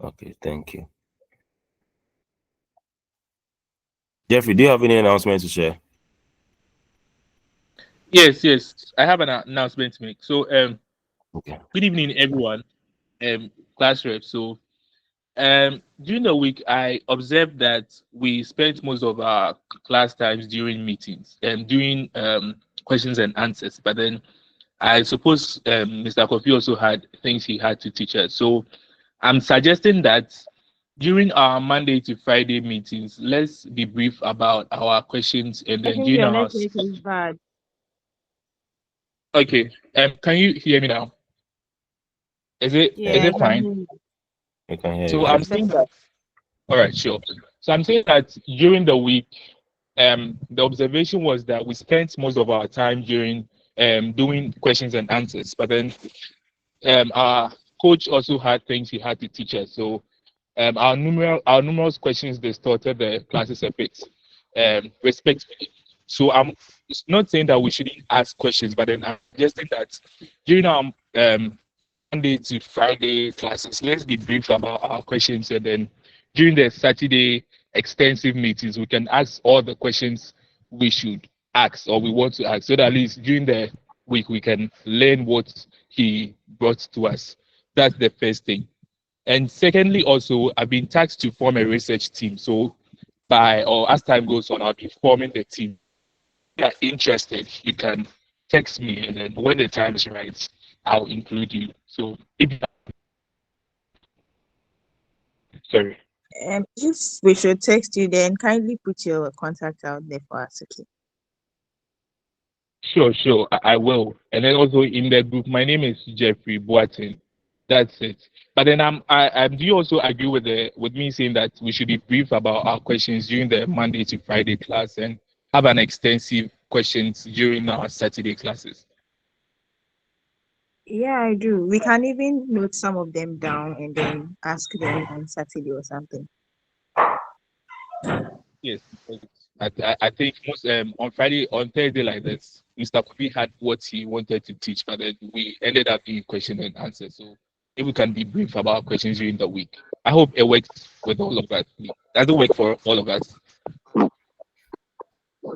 Okay, thank you. Jeffrey, do you have any announcements to share? Yes. I have an announcement to make. So, Okay. good evening, everyone. Class rep. So, during the week, I observed that we spent most of our class times during meetings and doing questions and answers. But then I suppose Mr. Kofi also had things he had to teach us. So, I'm suggesting that during our Monday to Friday meetings, let's be brief about our questions and I then think during your our. network is bad. Okay. Can you hear me now? Is Yeah, Yes, I it can fine? hear you. I can hear So you. That's I'm Yes. saying better. that. All right, sure. So I'm saying that during the week, the observation was that we spent most of our time during doing questions and answers, but then our coach also had things he had to teach us. So our numerous questions distorted the classes a bit, respectfully. So I'm it's not saying that we shouldn't ask questions, but then I'm suggesting that during our Monday to Friday classes, let's be brief about our questions, and then during the Saturday extensive meetings, we can ask all the questions we should ask or we want to ask, so that at least during the week we can learn what he brought to us. That's the first thing. And secondly, also, I've been tasked to form a research team. So by or as time goes on, I'll be forming the team. If you're interested, you can text me, and then when the time is right, I'll include you. So if sorry. If we should text you, then kindly put your contact out there for us, okay? Sure, I will. And then also in the group, my name is Jeffrey Boatin. That's it. But then do you also agree with me saying that we should be brief about our questions during the Monday to Friday class and have an extensive questions during our Saturday classes? Yeah, I do. We can even note some of them down and then ask them on Saturday or something. Yes. I think most on Thursday like this, Mr. Kofi had what he wanted to teach, but then we ended up doing question and answer. So if we can be brief about questions during the week, I hope it works with all of us. Does it work for all of us?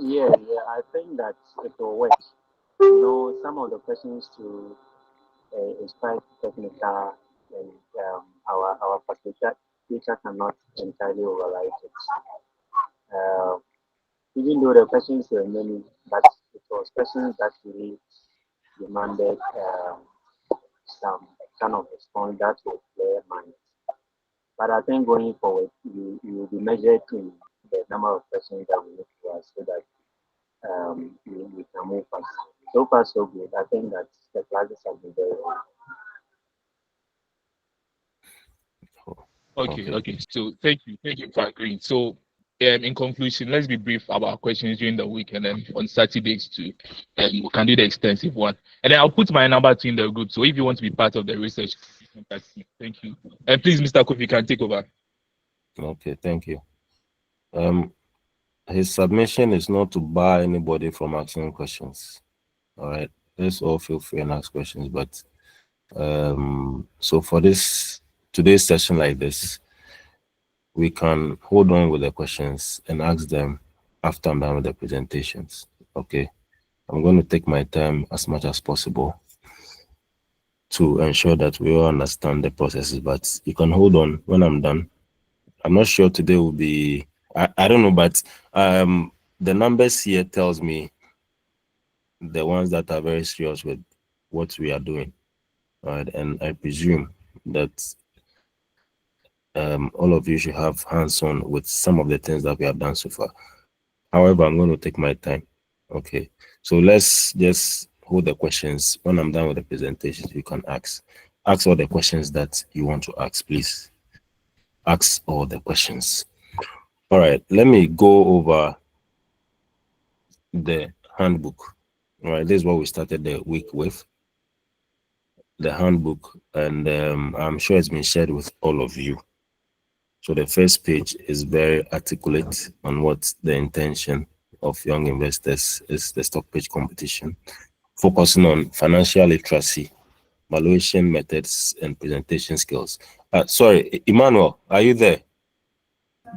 Yeah, I think that it will work. Some of the questions to is quite technical, and our facilitator teacher cannot entirely override it. Uh, Even though the questions were many, but it was questions that really demanded some kind of response that will clear mind. But I think going forward, you will be measured in the number of questions that we need to ask so that we can move fast. So far, so good. I think that the classes have been very well. Okay, Okay. okay. So thank you for agreeing. So in conclusion, let's be brief about questions during the week, and then on Saturdays too, we can do the extensive one. And then I'll put my number to in the group. So if you want to be part of the research, contact me. Thank you. And please, Mr. Kofi, can take over. Okay, thank you. Um, his submission is not to bar anybody from asking questions. All right. Let's all feel free and ask questions. But so for this today's session like this, we can hold on with the questions and ask them after I'm done with the presentations. Okay. I'm going to take my time as much as possible to ensure that we all understand the processes, but you can hold on when I'm done. I'm not sure today will be, I don't know, but the numbers here tells me the ones that are very serious with what we are doing. All right. And I presume that all of you should have hands-on with some of the things that we have done so far. However, I'm going to take my time. Okay. So let's just hold the questions. When I'm done with the presentations, you can ask. Ask all the questions that you want to ask, please. Ask all the questions. All right. Let me go over the handbook. All right. This is what we started the week with. The handbook. And I'm sure it's been shared with all of you. So the first page is very articulate on what the intention of Young Investors is, the stock page competition, focusing on financial literacy, valuation methods, and presentation skills. Sorry, Emmanuel, are you there?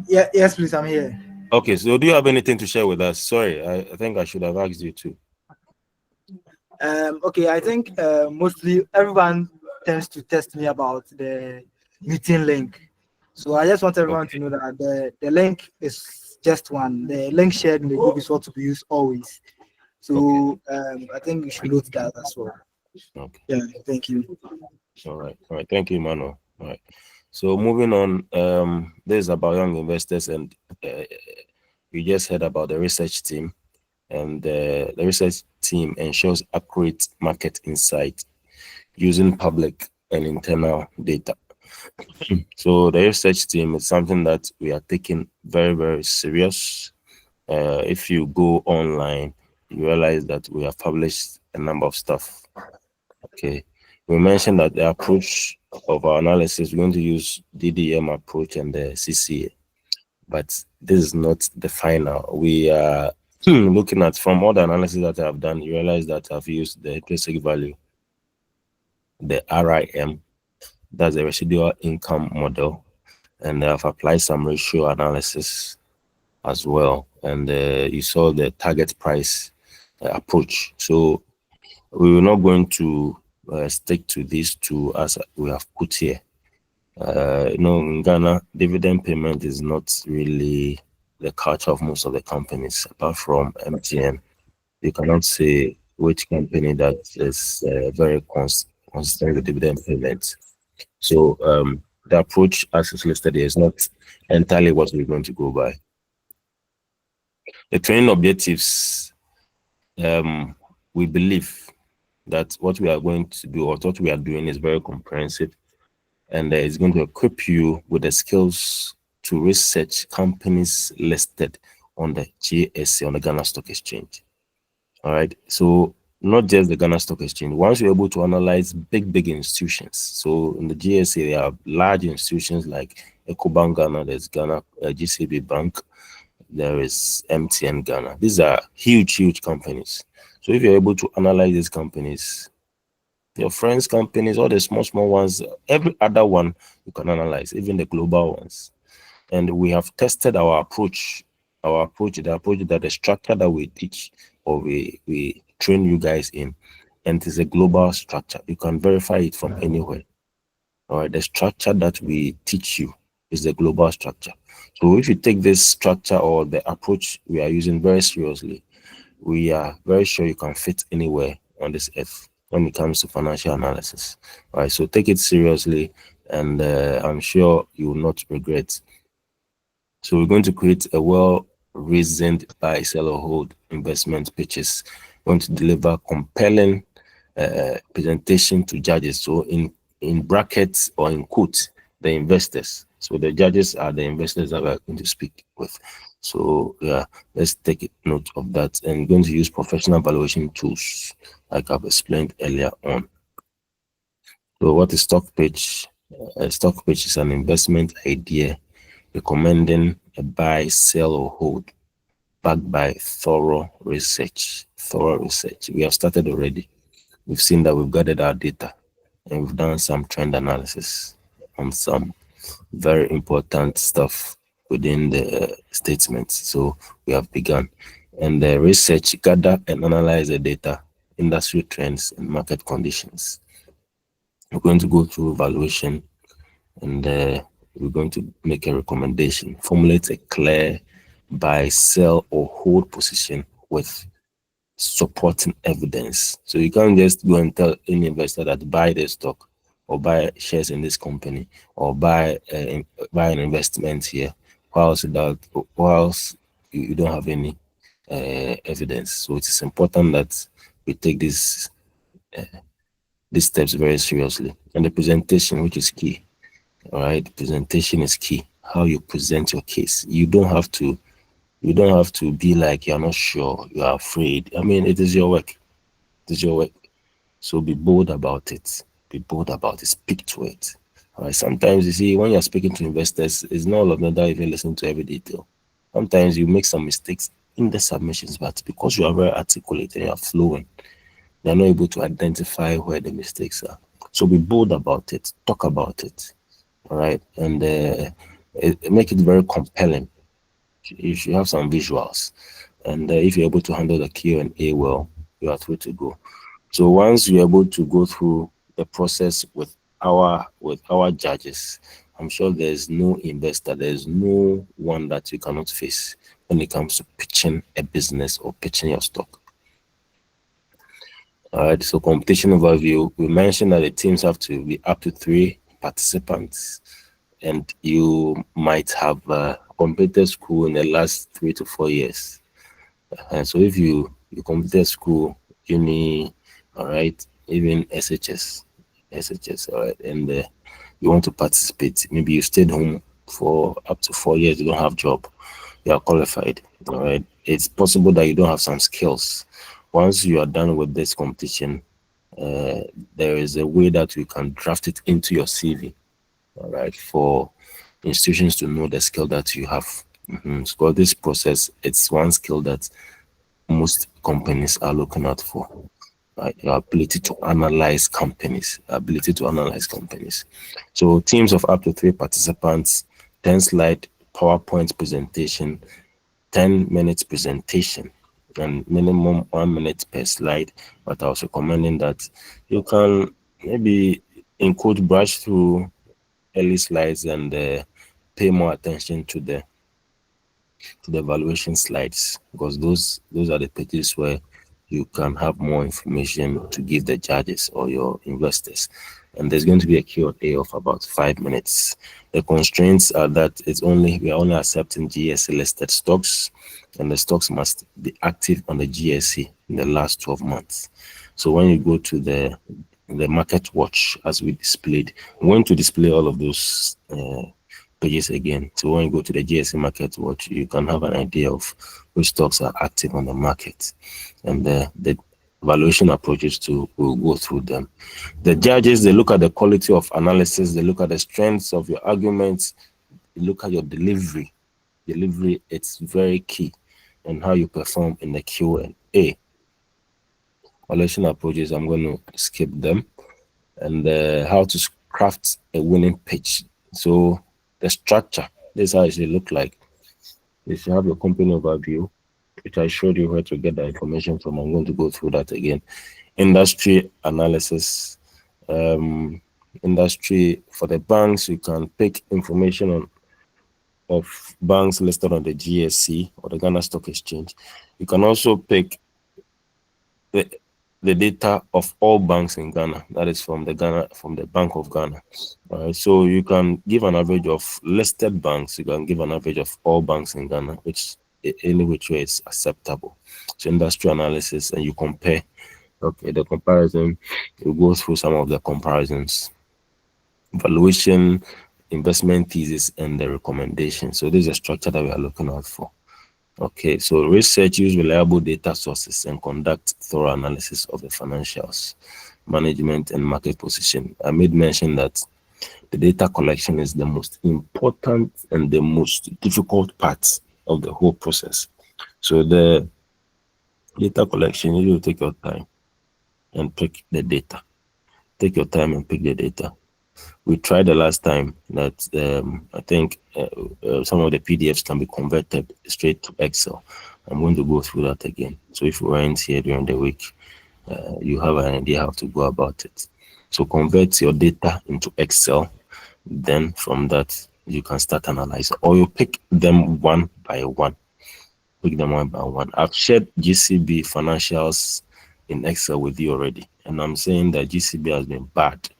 Yeah, yes, please, I'm here. Okay, so do you have anything to share with us? Sorry, I think I should have asked you too. Okay, I think mostly everyone tends to test me about the meeting link. So I just want everyone to know that the link is just one. The link shared in the group is what to be used always. So I think you should note that as well. Okay. Yeah, thank you. All right. Thank you, Emmanuel. All right. So moving on, this is about young investors, and we just heard about the research team, and the research team ensures accurate market insight using public and internal data. So the research team is something that we are taking very, very serious. If you go online, you realize that we have published a number of stuff. Okay. We mentioned that the approach of our analysis, we're going to use DDM approach and the CCA, but this is not the final. We are looking at, from all the analysis that I've done, you realize that I've used the intrinsic value, the RIM, that's the residual income model, and I've applied some ratio analysis as well. And you saw the target price approach. So we were not going to stick to these two as we have put here. In Ghana, dividend payment is not really the culture of most of the companies, apart from MTN. You cannot say which company that is very consistent with dividend payment. So the approach as it's listed here is not entirely what we're going to go by. The training objectives, we believe that what we are going to do, or what we are doing, is very comprehensive, and it's going to equip you with the skills to research companies listed on the GSE, on the Ghana Stock Exchange. All right, so not just the Ghana Stock Exchange. Once you're able to analyze big institutions, so in the GSE there are large institutions like EcoBank Ghana, there's Ghana GCB Bank, there is MTN Ghana. These are huge companies. So if you're able to analyze these companies, your friends' companies, all the small ones, every other one you can analyze, even the global ones. And we have tested our approach, the structure that we teach, or we train you guys in, and it is a global structure. You can verify it from anywhere. All right, the structure that we teach you is the global structure. So if you take this structure or the approach we are using very seriously, we are very sure you can fit anywhere on this earth when it comes to financial analysis. All right, so take it seriously, and I'm sure you will not regret. So we're going to create a well-reasoned buy, sell, or hold investment pitches. We're going to deliver compelling presentation to judges. So in brackets or in quotes, the investors. So the judges are the investors that we're going to speak with. So yeah, let's take note of that. And we're going to use professional valuation tools, like I've explained earlier on. So what is stock pitch? A stock pitch is an investment idea recommending a buy, sell, or hold, backed by thorough research. We have started already. We've seen that we've gathered our data, and we've done some trend analysis on some very important stuff within the statements. So we have begun. And the research, gather and analyze the data, industry trends, and market conditions. We're going to go through valuation, and we're going to make a recommendation, formulate a clear buy, sell, or hold position with supporting evidence. So you can't just go and tell any investor that buy this stock, or buy shares in this company, or buy an investment here, whilst you don't have any evidence. So it is important that we take these steps very seriously. And the presentation, which is key. All right, presentation is key. How you present your case. You don't have to be like you're not sure, you are afraid. I mean, it is your work. It is your work. So be bold about it. Be bold about it. Speak to it. All right. Sometimes you see, when you're speaking to investors, it's not all of them that even listen to every detail. Sometimes you make some mistakes in the submissions, but because you are very articulate and you are fluent, they're not able to identify where the mistakes are. So be bold about it. Talk about it. all right, and make it very compelling. You should have some visuals, and if you're able to handle the Q&A well, you are through to go. So once you're able to go through the process with our judges, I'm sure there's no investor, there's no one that you cannot face when it comes to pitching a business or pitching your stock. All right, so competition overview. We mentioned that the teams have to be up to 3 participants, and you might have completed school in the last 3 to 4 years. And so if you completed school, uni, all right, even SHS, all right, and you want to participate, maybe you stayed home for up to 4 years, you don't have job, you are qualified, all right. It's possible that you don't have some skills. Once you are done with this competition, there is a way that you can draft it into your CV, all right, for institutions to know the skill that you have. So this process, it's one skill that most companies are looking out for, right? Your ability to analyze companies, So teams of up to 3 participants, 10-slide PowerPoint presentation, 10 minutes presentation, and minimum 1 minute per slide. But I was recommending that you can maybe brush through early slides and pay more attention to the evaluation slides, because those are the pages where you can have more information to give the judges or your investors. And there's going to be a Q&A of about 5 minutes. The constraints are that we are only accepting GSE listed stocks, and the stocks must be active on the GSE in the last 12 months. So when you go to the market watch, as we displayed, we're going to display all of those pages again. So when you go to the GSE market watch, you can have an idea of which stocks are active on the market, and the valuation approaches will go through them. The judges, they look at the quality of analysis, they look at the strengths of your arguments, they look at your delivery. It's very key, and how you perform in the Q&A. Valuation approaches, I'm going to skip them, and how to craft a winning pitch. So the structure, this is how it should look like. You should have your company overview, which I showed you where to get the information from. I'm going to go through that again. Industry analysis. Industry for the banks, you can pick information of banks listed on the GSE or the Ghana Stock Exchange. You can also pick the data of all banks in Ghana, that is from the Bank of Ghana. So you can give an average of listed banks, you can give an average of all banks in Ghana, which any which way is acceptable. So industry analysis, and you compare. Okay, the comparison, you go through some of the comparisons. Valuation, investment thesis, and the recommendation. So this is a structure that we are looking out for. Okay, so research, use reliable data sources and conduct thorough analysis of the financials, management, and market position. I made mention that the data collection is the most important and the most difficult part of the whole process. So the data collection, you will take your time and pick the data. Take your time and pick the data. We tried the last time that I think some of the PDFs can be converted straight to Excel. I'm going to go through that again. So if you weren't here during the week, you have an idea how to go about it. So convert your data into Excel. Then from that, you can start analyzing, or you pick them one by one. I've shared GCB financials in Excel with you already, and I'm saying that GCB has been bad.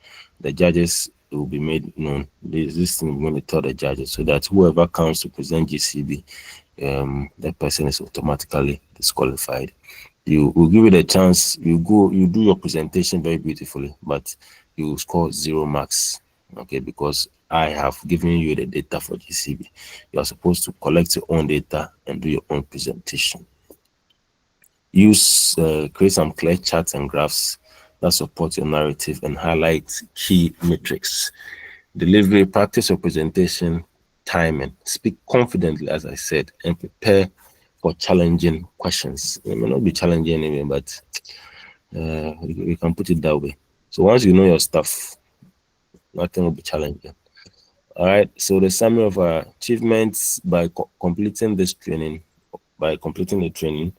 The judges will be made known. This thing is going to tell the judges, so that whoever comes to present GCB, the person is automatically disqualified. You will give it a chance. You do your presentation very beautifully, but you score 0 marks. Okay, because I have given you the data for GCB. You are supposed to collect your own data and do your own presentation. Create some clear charts and graphs that support your narrative and highlight key metrics. Delivery, practice your presentation, timing. Speak confidently, as I said, and prepare for challenging questions. It may not be challenging anyway, but we can put it that way. So once you know your stuff, nothing will be challenging. All right. So the summary of our achievements by completing this training, by completing the training,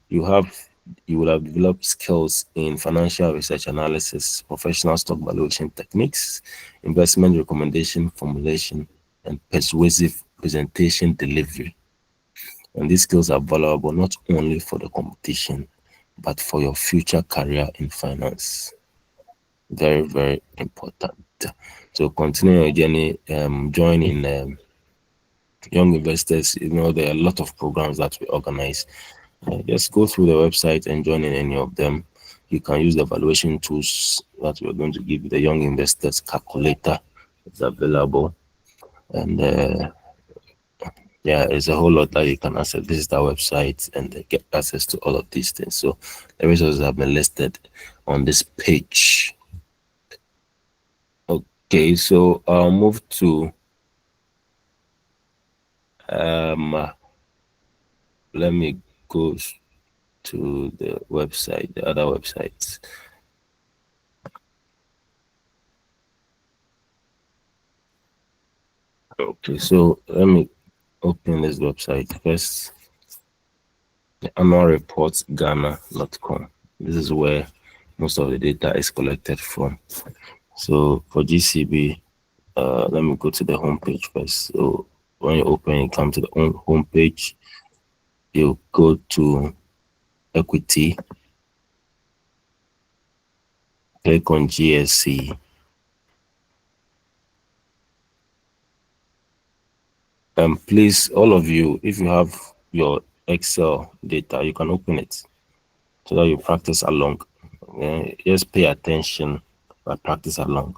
you will have developed skills in financial research analysis, professional stock valuation techniques, investment recommendation formulation, and persuasive presentation delivery. And these skills are valuable not only for the competition, but for your future career in finance. Very, very important. So continue your journey, join in Young Investors. You know, there are a lot of programs that we organize. Just go through the website and join in any of them. You can use the valuation tools that we're going to give you. The Young Investors Calculator is available. And yeah, there's a whole lot that you can access. Visit our website and get access to all of these things. So the resources have been listed on this page. Okay, so I'll move to let me go to the website, the other websites. Okay, so let me open this website first. The annual reports Ghana.com. This is where most of the data is collected from. So for GCB, let me go to the homepage first. So when you open, you come to the homepage, you go to equity, click on GSC. Please, all of you, if you have your Excel data, you can open it so that you practice along. Just pay attention and practice along.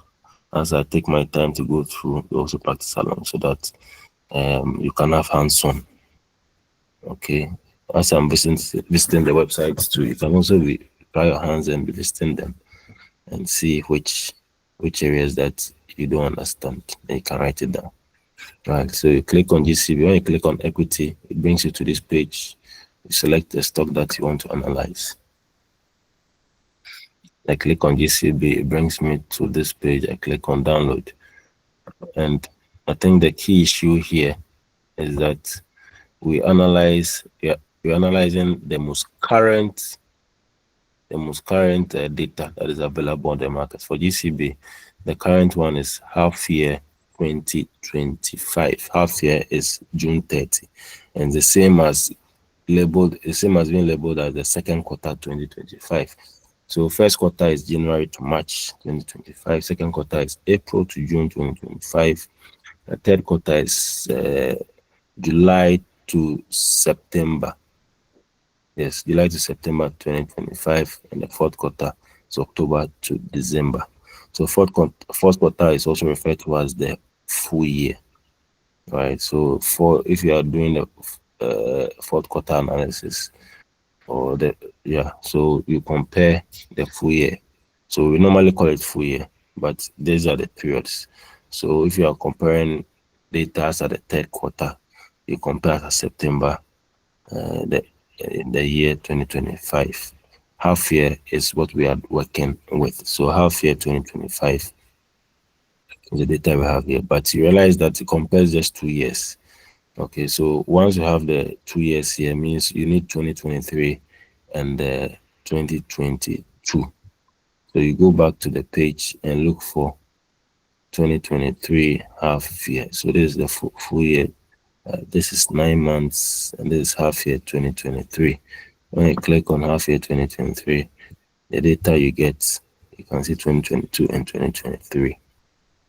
As I take my time to go through, you also practice along so that you can have hands-on. Okay. As I'm visiting the websites too, you can also try your hands and be visiting them and see which areas that you don't understand. Then you can write it down. Right. So you click on GCB. When you click on equity, it brings you to this page. You select the stock that you want to analyze. I click on GCB, it brings me to this page. I click on download. And I think the key issue here is that we're analyzing the most current data that is available on the market. For GCB, the current one is half year 2025. Half year is June 30, and the same as being labeled as the second quarter 2025. So first quarter is January to March 2025. Second quarter is April to June 2025. The third quarter is July to September. Yes, July to September 2025, and the fourth quarter is October to December. So fourth quarter is also referred to as the full year, right? So if you are doing the fourth quarter analysis, so you compare the full year. So we normally call it full year, but these are the periods. So if you are comparing data as at the third quarter, you compare as September, the year 2025. Half year is what we are working with. So half year 2025 is the data we have here. But you realize that it compares just 2 years. Okay, so once you have the 2 years here, means you need 2023 and 2022. So you go back to the page and look for 2023 half year. So this is the full year. This is 9 months, and this is half year 2023. When you click on half year 2023, the data you get, you can see 2022 and 2023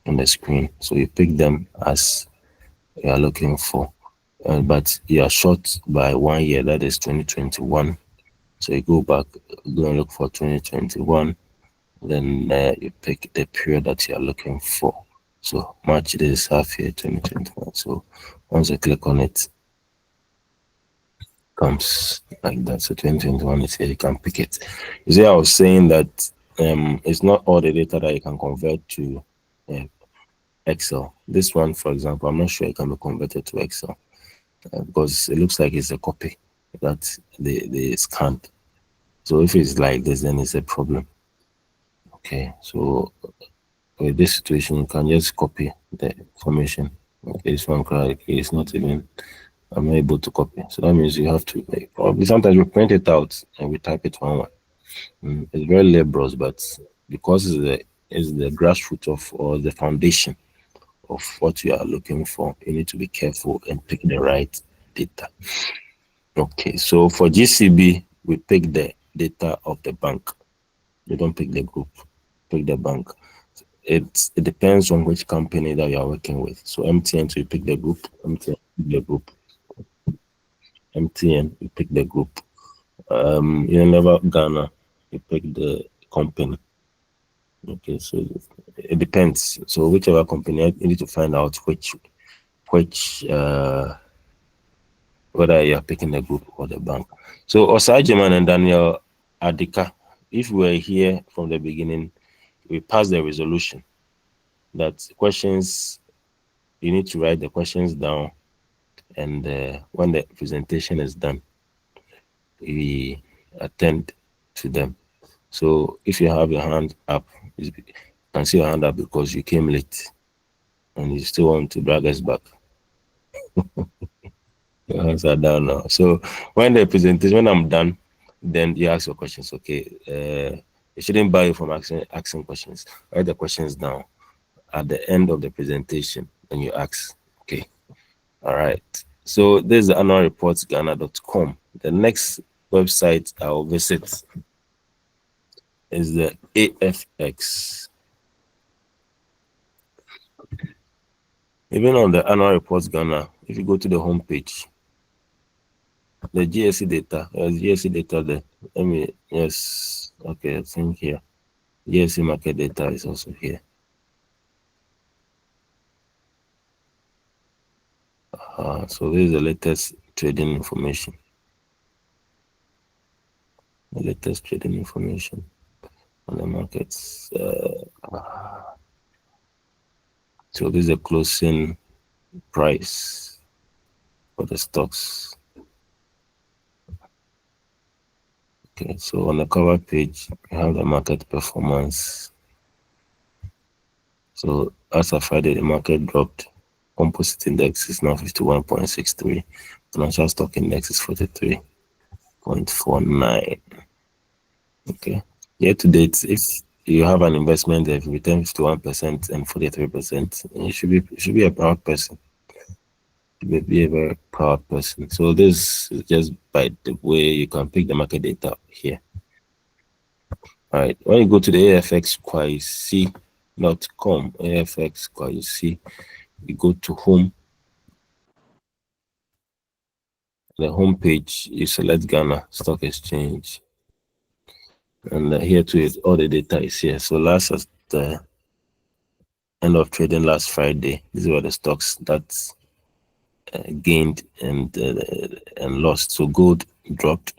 on the screen. So you pick them as you are looking for, but you are short by 1 year, that is 2021. So you go and look for 2021, then you pick the period that you are looking for. So March, this is half year 2021. So once you click on it, comes like that. So 2021 is here, you can pick it. You see, I was saying that it's not all the data that you can convert to Excel. This one, for example, I'm not sure it can be converted to Excel because it looks like it's a copy that they scanned. So if it's like this, then it's a problem. Okay, so with this situation, you can just copy the information. Okay, this one card is not even, I'm not able to copy. So that means you have to, probably sometimes we print it out and we type it one. It's very laborious, but because it's the grassroots of, or the foundation of what you are looking for, you need to be careful and pick the right data. Okay, so for GCB, we pick the data of the bank. You don't pick the group, pick the bank. It depends on which company that you are working with. So MTN, so you pick the group. MTN, the group. MTN, you pick the group. Never Ghana, you pick the company. Okay, so it depends. So whichever company, you need to find out which whether you are picking the group or the bank. So Osajiman and Daniel Adika, if we were here from the beginning, we passed the resolution that questions, you need to write the questions down, and when the presentation is done, we attend to them. So if you have your hand up, you can see your hand up because you came late and you still want to drag us back. Your hands are down now. So when the presentation, when I'm done, then you ask your questions. Okay, you shouldn't buy you from asking questions. Write the questions down at the end of the presentation when you ask. Okay, all right. So this is the annual report Ghana.com. The next website I'll visit is the AFX. Even on the annual reports Ghana, if you go to the home page, the GSC data, there's GSC data there. Let me, yes, okay, I think here. GSC market data is also here. So this is the latest trading information. The latest trading information on the markets. So this is the closing price for the stocks. Okay, so on the cover page, you have the market performance. So as of Friday, the market dropped. Composite index is now 51.63. Financial stock index is 43.49. Okay. Year to date, if you have an investment that return 51% and 43%, you should be a proud person. Be a very proud person. So this is just by the way you can pick the market data here. All right. When you go to the afxquaisi.com, afxquaisi, you go to home. The home page, you select Ghana Stock Exchange, and here to it, all the data is here. So last at the end of trading last Friday, these were the stocks that gained and lost. So gold dropped,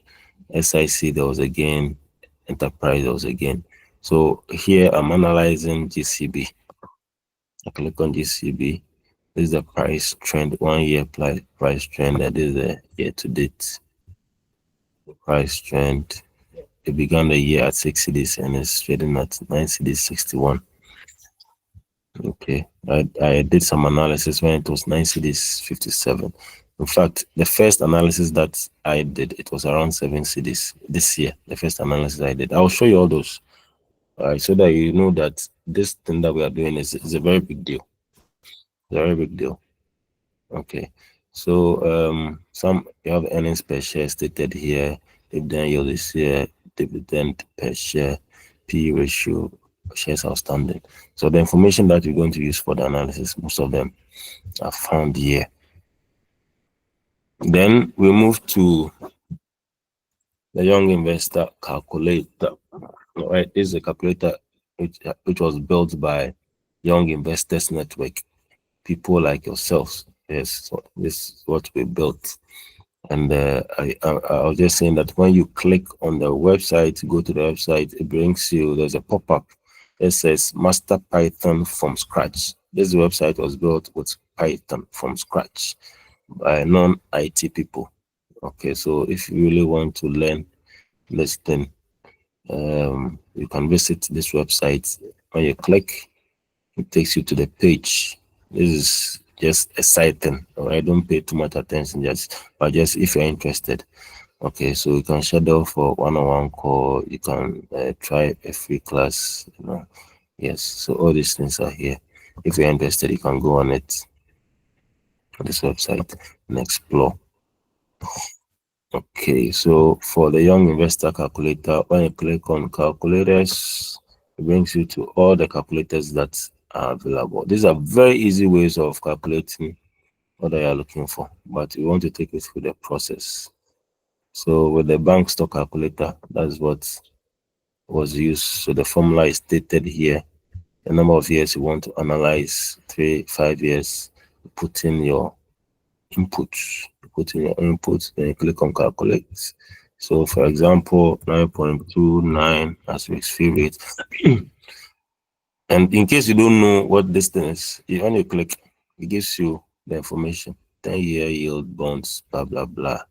SIC there was a gain, Enterprise there was a gain. So here I'm analyzing GCB. I click on GCB. This is the price trend, 1 year price trend, and this is the year to date price trend. It began the year at 6 cedis and it's trading at 9 cedis 61. Okay, I did some analysis when it was 9 cedis 57. In fact, the first analysis that I did, it was around 7 cedis this year. The first analysis I did, I'll show you all those. All right, so that you know that this thing that we are doing is a very big deal. It's a very big deal. Okay, so some you have earnings per share stated here, dividend yield is here, dividend per share, P ratio, shares outstanding. So the information that you're going to use for the analysis, most of them are found here. Then we move to the Young Investor Calculator. All right, this is a calculator which was built by Young Investors Network, people like yourselves. Yes, so this is what we built. And I was just saying that when you click on the website, go to the website, it brings you, there's a pop-up that says Master Python from scratch. This website was built with Python from scratch by non-IT people. Okay, so if you really want to learn this thing, you can visit this website. When you click, It takes you to the page. This is just a side thing. All right, don't pay too much attention. But just if you're interested. Okay, so you can schedule for one-on-one call. You can try a free class. Yes. So all these things are here. If you're interested, you can go on it, on this website, and explore. Okay, so for the Young Investor Calculator, when you click on calculators, it brings you to all the calculators that are available. These are very easy ways of calculating what you are looking for, but we want to take you through the process. So with the bank stock calculator, that's what was used. So the formula is stated here. The number of years you want to analyze, 3, 5 years, you put in your inputs. Then you click on calculate. So for example, 9.29 as risk-free rate. And in case you don't know what this thing is, when you click, it gives you the information. 10-year yield bonds, blah, blah, blah.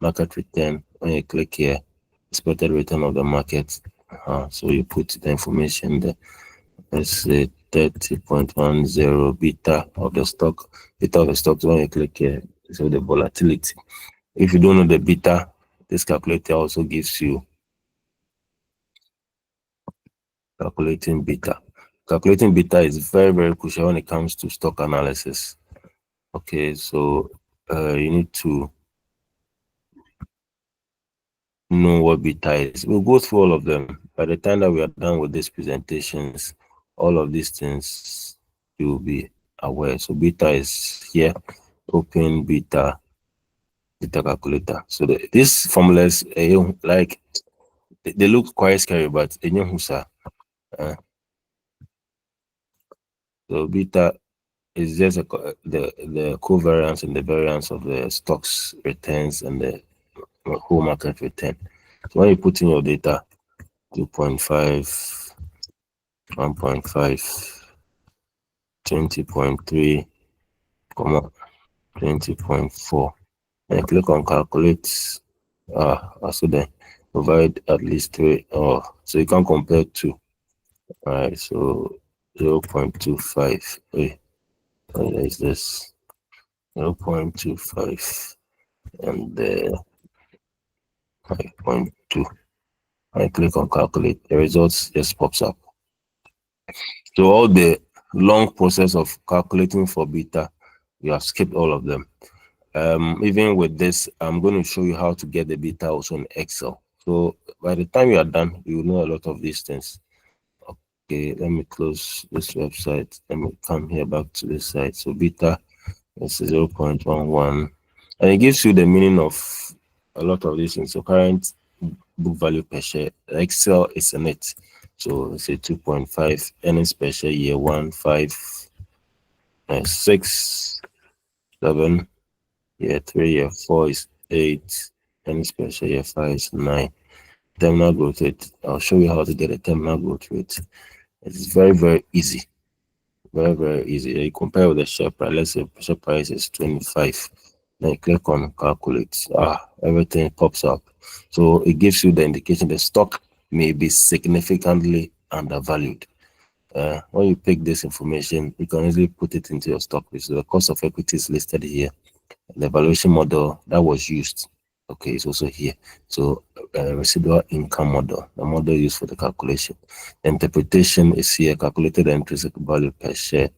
Market return. When you click here, expected return of the market. So you put the information there. Let's say 30.10 beta of the stock. Beta of the stock, when you click here, so the volatility. If you don't know the beta, this calculator also gives you calculating beta. Calculating beta is very, very crucial when it comes to stock analysis. Okay, so you need to know what beta is. We'll go through all of them. By the time that we are done with these presentations, all of these things you will be aware. So beta is here. Open beta calculator. So these formulas, like they look quite scary, but so beta is just the covariance and the variance of the stocks returns and the whole market return. So when you put in your data, 2.5, 1.5, 20.3, 20.4, and you click on calculate. So then provide at least 3. So you can compare 2. All right, so 0.25. What is this? 0.25 and 5.2. I click on calculate. The results just pops up. So all the long process of calculating for beta, you have skipped all of them. Even with this, I'm going to show you how to get the beta also in Excel. So by the time you are done, you will know a lot of these things. Okay, let me close this website. Let me come here back to this site. So beta is 0.11, and it gives you the meaning of a lot of these things. So current book value per share, Excel is in it. So say 2.5, earnings per share year 1, 5, 6, 7, year 3, year 4 is 8, earnings per share year 5 is 9. Terminal growth rate, I'll show you how to get a terminal growth rate. It's very, very easy. Very, very easy. You compare with the share price. Let's say share price is 25. Then you click on calculate. Everything pops up. So it gives you the indication the stock may be significantly undervalued. When you pick this information, you can easily put it into your stock list. So the cost of equity is listed here. The valuation model that was used, okay, is also here. So residual income model, the model used for the calculation. The interpretation is here. Calculated intrinsic value per share.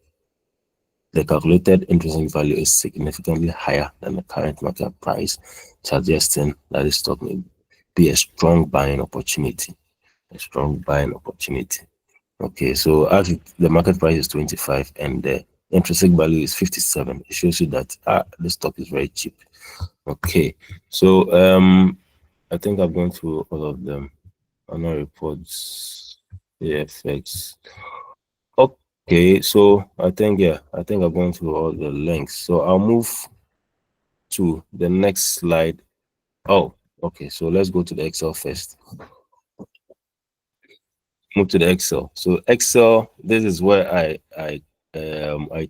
The calculated intrinsic value is significantly higher than the current market price, suggesting that the stock may be a strong buying opportunity. A strong buying opportunity. Okay, so actually the market price is 25 and the intrinsic value is 57. It shows you that the stock is very cheap. Okay, so I think I've gone through all of them. Annual reports, AFX. Okay, so I think I've gone through all the links. So I'll move to the next slide. Oh, okay, so let's go to the Excel first. Move to the Excel. So Excel, this is where I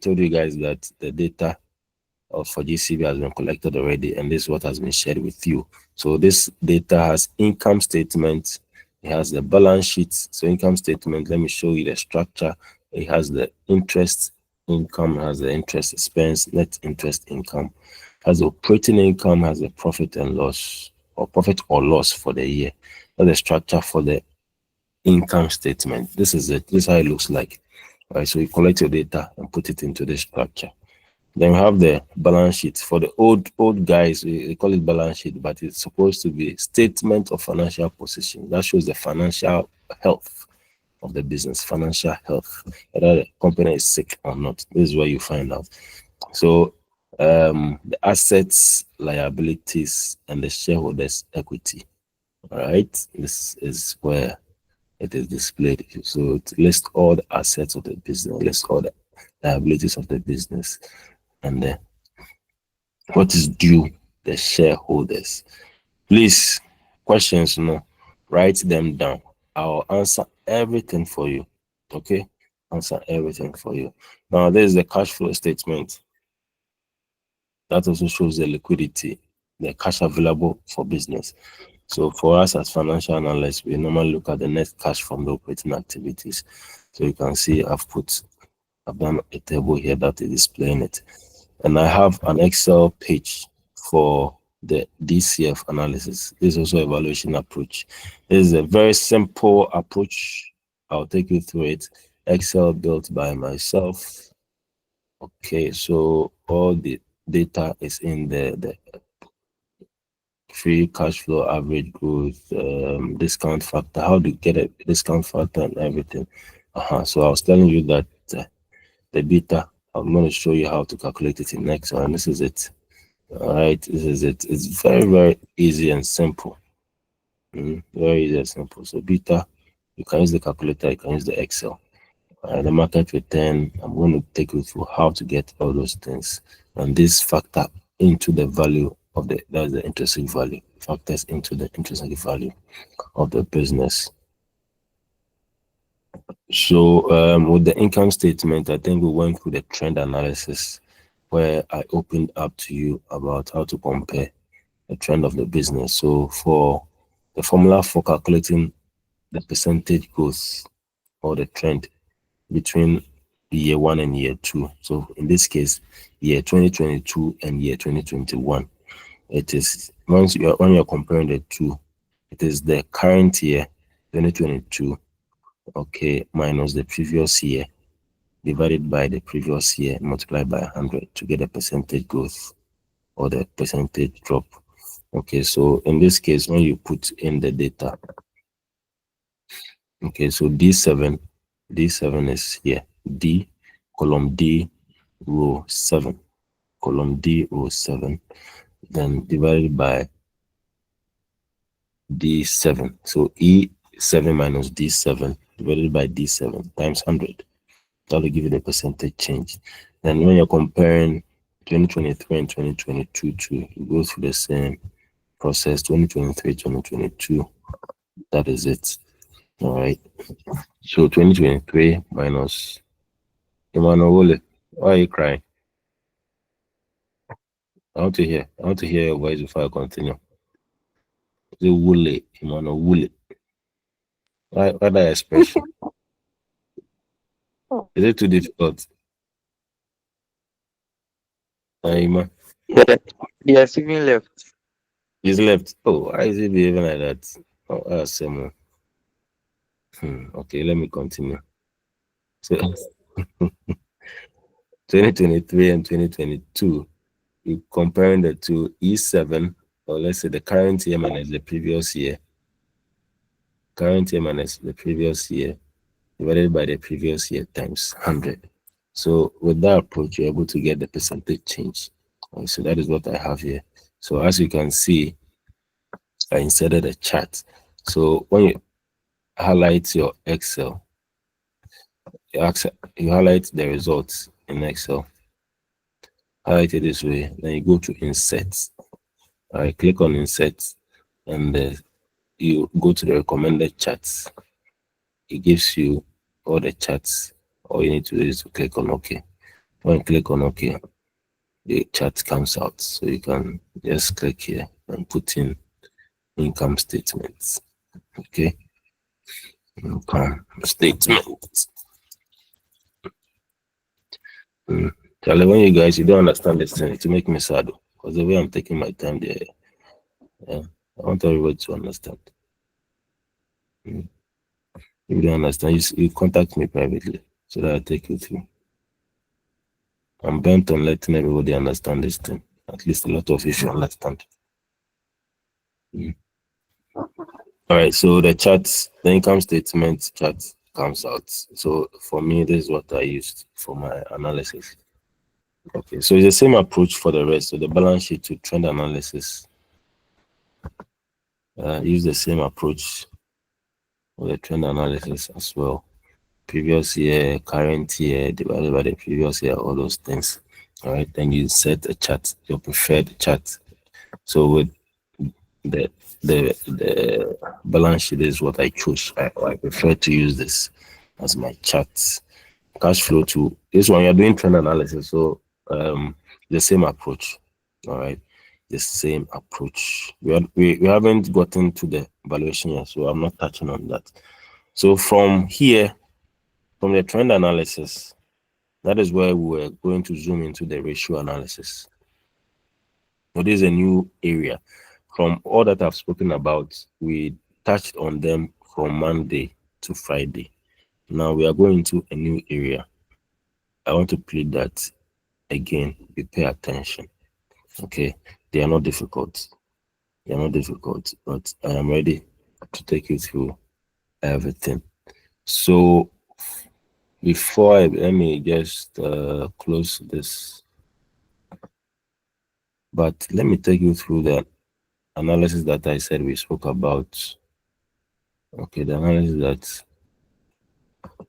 told you guys that the data for GCB has been collected already, and this is what has been shared with you. So this data has income statement, it has the balance sheet. So income statement, let me show you the structure. It has the interest income, has the interest expense, net interest income, has the operating income, has the profit and loss, or profit or loss for the year. That's the structure for the income statement. This is it. This is how it looks like. All right, so you collect your data and put it into this structure. Then we have the balance sheet. For the old guys, we call it balance sheet, but it's supposed to be statement of financial position. That shows the financial health of the business, financial health, whether the company is sick or not. This is where you find out. So the assets, liabilities, and the shareholders' equity. All right, this is where it is displayed. So it lists all the assets of the business, lists all the liabilities of the business, and then what is due the shareholders. Please, questions, write them down. I'll answer everything for you. Okay, answer everything for you. Now, there's the cash flow statement. That also shows the liquidity, the cash available for business. So for us as financial analysts, we normally look at the net cash from the operating activities. So you can see I've done a table here that is displaying it. And I have an Excel page for the DCF analysis. This is also evaluation approach. This is a very simple approach. I'll take you through it. Excel built by myself. Okay, so all the data is in the free cash flow, average growth, discount factor, how to get a discount factor and everything. So I was telling you that the beta, I'm going to show you how to calculate it in Excel, and this is it. All right, this is it. It's very, very easy and simple. Very easy and simple. So beta, you can use the calculator, you can use the Excel. The market return, I'm going to take you through how to get all those things. And this factor into the value of that's the intrinsic value, factors into the intrinsic value of the business. So with the income statement, I think we went through the trend analysis where I opened up to you about how to compare the trend of the business. So for the formula for calculating the percentage growth or the trend between year 1 and year 2. So in this case, year 2022 and year 2021. It is when you're comparing the two, it is the current year 2022, okay, minus the previous year divided by the previous year multiplied by 100 to get a percentage growth or the percentage drop. Okay, so in this case, when you put in the data, okay, so D7 is here. D, column D, row 7. Column D, row 7. Then divided by D7. So E7 minus D7 divided by D7 times 100. That will give you the percentage change. Then when you're comparing 2023 and 2022 you go through the same process, 2023, 2022. That is it. All right. So 2023 minus Emmanuel, why are you crying? I want to hear your voice before I continue. The Wule, Emmanuel Wule. Why that expression? Is it too difficult? Ima, Yes, even left. he's left. Oh, why is he behaving like that? Oh, Samuel. Okay, let me continue. So 2023 and 2022, you comparing the two, E7, or let's say the current year minus the previous year. Current year minus the previous year divided by the previous year times 100. So with that approach, you're able to get the percentage change. So that is what I have here. So as you can see, I inserted a chart. So when you highlight your Excel, you highlight the results in Excel. Highlight it this way. Then you go to Insert. I click on Insert, and you go to the recommended charts. It gives you all the charts. All you need to do is to click on OK. When you click on OK, the chart comes out. So you can just click here and put in income statements. Okay. Income statement. Charlie, when you don't understand this thing, to make me sad, because the way I'm taking my time there, I want everybody to understand. If you don't understand, you contact me privately so that I take you through. I'm bent on letting everybody understand this thing. At least a lot of you should understand. All right, so the income statement chart comes out. So for me, this is what I used for my analysis. Okay, so it's the same approach for the rest. So the balance sheet to trend analysis. Use the same approach for the trend analysis as well. Previous year, current year, divided by the previous year, all those things. All right, then you set a chart, your preferred chart. So with the balance sheet is what I chose. I prefer to use this as my chart. Cash flow to this one, you're doing trend analysis. So the same approach. All right, the same approach. We haven't gotten to the valuation yet, so I'm not touching on that. So from here, from the trend analysis, that is where we're going to zoom into the ratio analysis. So this is a new area. From all that I've spoken about, we touched on them from Monday to Friday. Now we are going into a new area. I want to plead that again, we pay attention. Okay, they are not difficult. They are not difficult, but I am ready to take you through everything. So before let me just close this. But let me take you through the analysis that I said we spoke about. Okay, the analysis that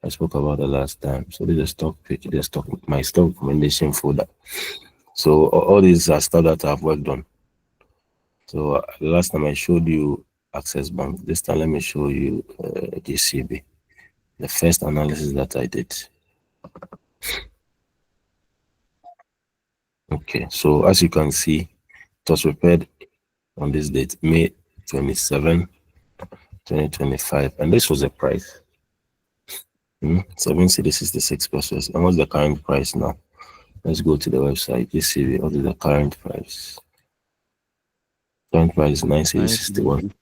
I spoke about the last time. So this is a stock page, my stock recommendation folder. So all these are stuff that I've worked on. So last time I showed you Access Bank. This time let me show you GCB. The first analysis that I did. Okay, so as you can see, it was prepared on this date, May 27, 2025, and this was the price. 7 cedi 66 pesos. And what's the current price now? Let's go to the website. GCB. What is the current price? Current price is 9 cedi 61.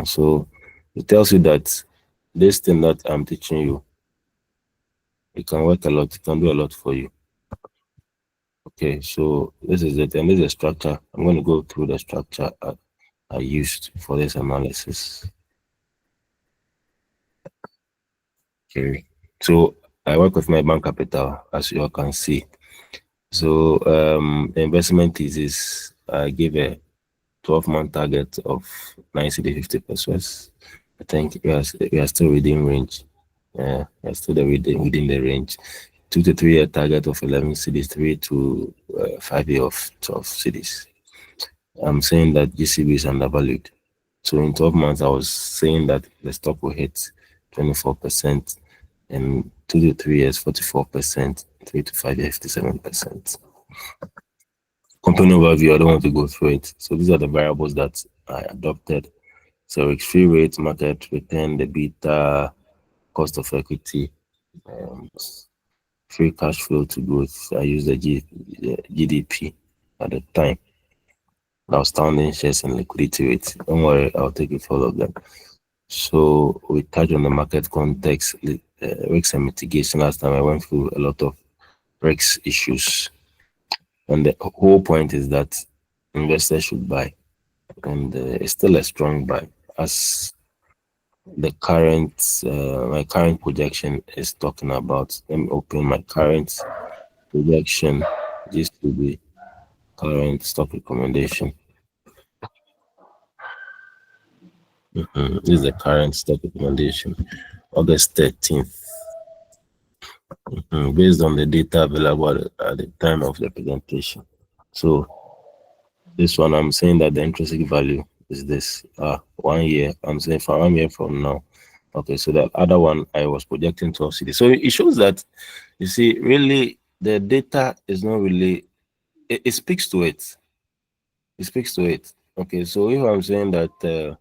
So it tells you that this thing that I'm teaching you, it can work a lot. It can do a lot for you. Okay, so this is it, and this is the structure. I'm going to go through the structure I used for this analysis. Okay, so I work with my bank capital, as you all can see. So the investment thesis, I give a 12-month target of 9 cedi 50 pesos. I think we are still within range. We are still within the range. 2 to 3 year target of 11 cedis, 3 to 5 year of 12 cedis. I'm saying that GCB is undervalued. So in 12 months, I was saying that the stock will hit 24%, and 2 to 3 years, 44%, 3 to 5 years, 57%. Company overview, I don't want to go through it. So these are the variables that I adopted. So risk-free rate, market return, the beta, cost of equity, free cash flow to growth. I used the GDP at the time. Outstanding shares and liquidity rate. Don't worry, I'll take it for all of them. So we touched on the market context, risks and mitigation. Last time I went through a lot of risks issues. And the whole point is that investors should buy. And it's still a strong buy, as the current my current projection is talking about. Let me open my current projection. This will be current stock recommendation. This is the current stock recommendation, August 13th. Based on the data available at the time of the presentation. So this one, I'm saying that the intrinsic value is this 1 year. I'm saying for 1 year from now. Okay, so the other one I was projecting 12 cedi. So it shows that, you see, really the data is not really, it speaks to it. It speaks to it. Okay, so if I'm saying that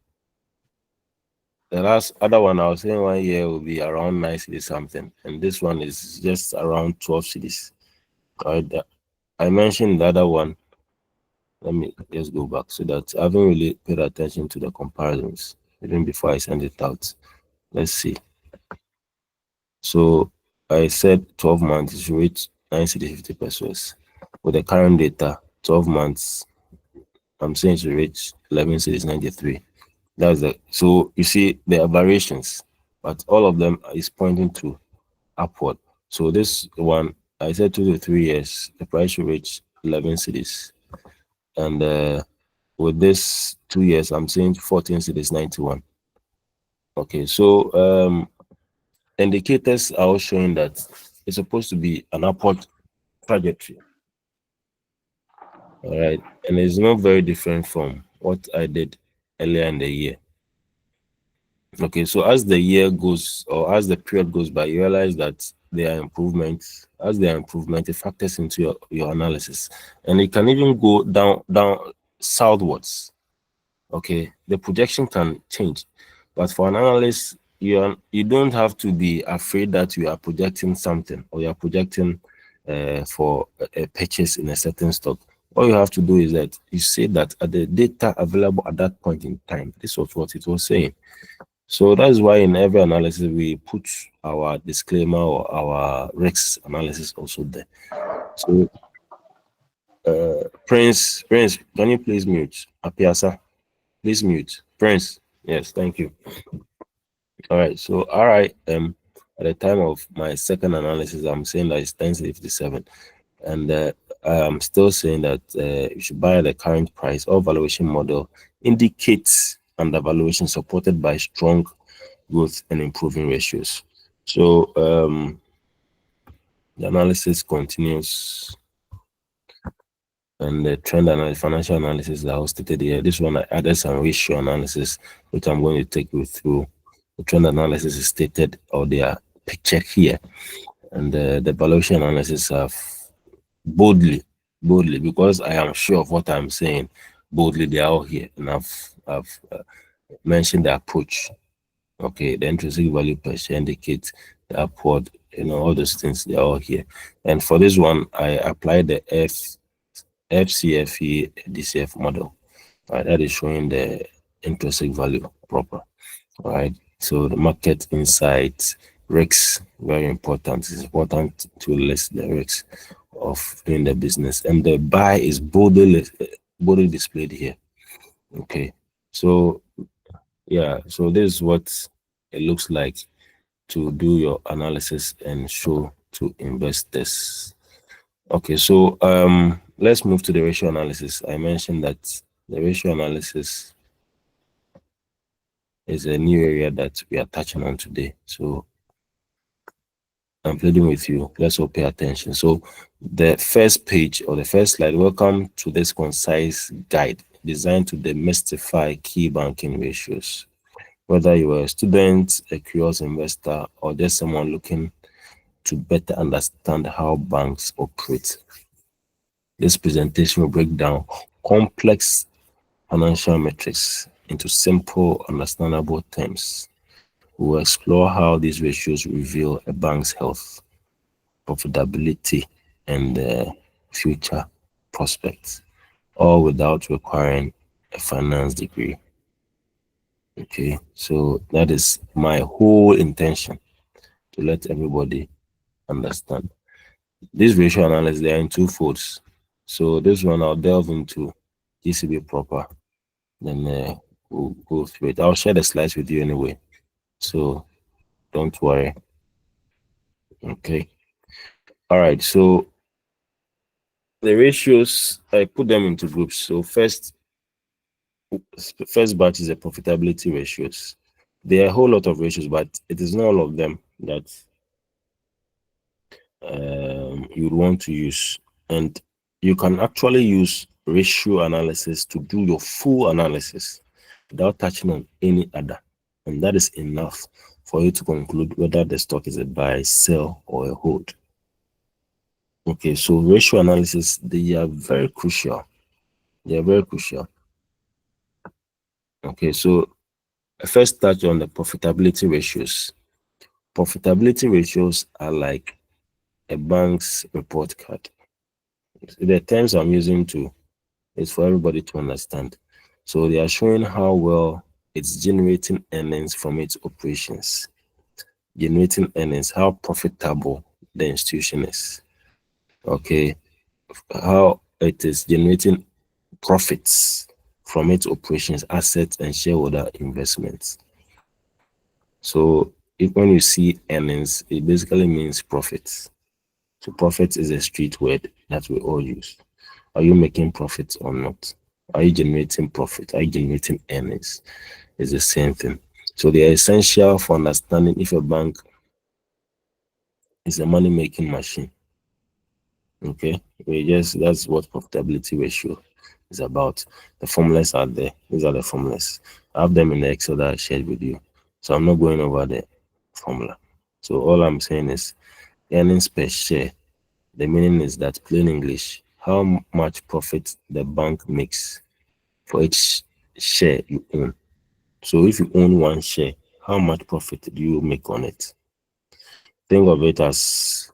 The last other one I was saying 1 year will be around 9 cities something, and this one is just around 12 cities. Right? I mentioned the other one. Let me just go back so that I haven't really paid attention to the comparisons even before I send it out. Let's see. So I said 12 months is rate 9 cities 50 pesos. With the current data, 12 months, I'm saying to reach 11 cities 93. That's the so you see there are variations, but all of them is pointing to upward. So this one, I said 2 to 3 years, the price should reach 11 cities, and with this 2 years, I'm saying 14 cities 91. Okay, so indicators are all showing that it's supposed to be an upward trajectory. All right, and it's not very different from what I did earlier in the year. Okay, so as the year goes or as the period goes by, you realize that there are improvements. As there are improvements, it factors into your analysis, and it can even go down southwards. Okay, the projection can change, but for an analyst, you don't have to be afraid that you are projecting something or you are projecting for a purchase in a certain stock. All you have to do is that you say that at the data available at that point in time, this was what it was saying. So that's why in every analysis we put our disclaimer or our risk analysis also there. So Prince, can you please mute? Apiasa, please mute. Prince, yes, thank you. All right, so at the time of my second analysis, I'm saying that it's 1057, and I'm still saying that you should buy at the current price or valuation model indicates undervaluation supported by strong growth and improving ratios. So the analysis continues, and the trend analysis, financial analysis that I was stated here. This one I added some ratio analysis, which I'm going to take you through. The trend analysis is stated or they are pictured here, and the valuation analysis have boldly, because I am sure of what I'm saying. Boldly, they are all here, and I've mentioned the approach. Okay, the intrinsic value per share indicates the upward, all those things, they're all here. And for this one, I applied the FCFE DCF model. Right, that is showing the intrinsic value proper. All right, so the market insights, risks, very important. It's important to list the risks of doing the business, and the buy is boldly displayed here. Okay, so yeah, so this is what it looks like to do your analysis and show to investors. Okay, so let's move to the ratio analysis. I mentioned that the ratio analysis is a new area that we are touching on today. So I'm pleading with you, let's all pay attention. So the first page or the first slide, welcome to this concise guide designed to demystify key banking ratios. Whether you are a student, a curious investor, or just someone looking to better understand how banks operate, this presentation will break down complex financial metrics into simple, understandable terms. We will explore how these ratios reveal a bank's health, profitability, and future prospects, all without requiring a finance degree. Okay, so that is my whole intention, to let everybody understand. This ratio analysis, they are in two folds. So this one I'll delve into GCB proper, then we'll go through it. I'll share the slides with you anyway, so don't worry. Okay. All right, so the ratios, I put them into groups. So first batch is the profitability ratios. There are a whole lot of ratios, but it is not all of them that you would want to use. And you can actually use ratio analysis to do your full analysis without touching on any other. And that is enough for you to conclude whether the stock is a buy, sell, or a hold. Okay, so ratio analysis, they are very crucial. They are very crucial. Okay, so I first touch on the profitability ratios. Profitability ratios are like a bank's report card. The terms I'm using to is for everybody to understand. So they are showing how well it's generating earnings from its operations, generating earnings, how profitable the institution is. Okay, how it is generating profits from its operations, assets, and shareholder investments. So when you see earnings, it basically means profits. So profit is a street word that we all use. Are you making profits or not? Are you generating profit? Are you generating earnings? It's the same thing. So they are essential for understanding if a bank is a money-making machine. Okay, that's what profitability ratio is about. The formulas are there. These are the formulas. I have them in the Excel that I shared with you. So I'm not going over the formula. So all I'm saying is earnings per share. The meaning is that, plain English, how much profit the bank makes for each share you own. So if you own one share, how much profit do you make on it? Think of it as,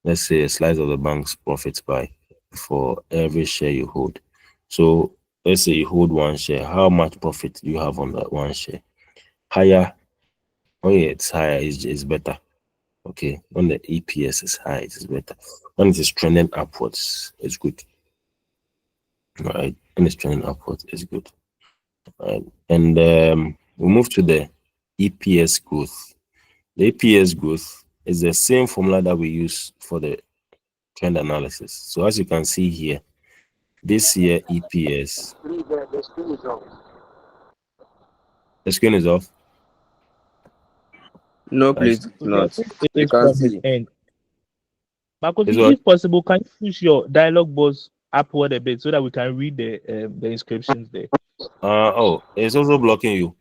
let's say, a slice of the bank's profit pie for every share you hold. So let's say you hold one share. How much profit do you have on that one share? Higher. Oh yeah, it's higher. It's better. Okay. When the EPS is high, it is better. When it is trending upwards, it's good. All right. When it's trending upwards, it's good. All right. And we move to the EPS growth. The EPS growth is the same formula that we use for the trend analysis. So as you can see here, this year EPS. The screen is off. The screen is off. No, Right. please, it's not. It You is can from his see. end. Marcos, This one. if possible, can you push your dialog box upward a bit so that we can read the inscriptions there? Oh, it's also blocking you.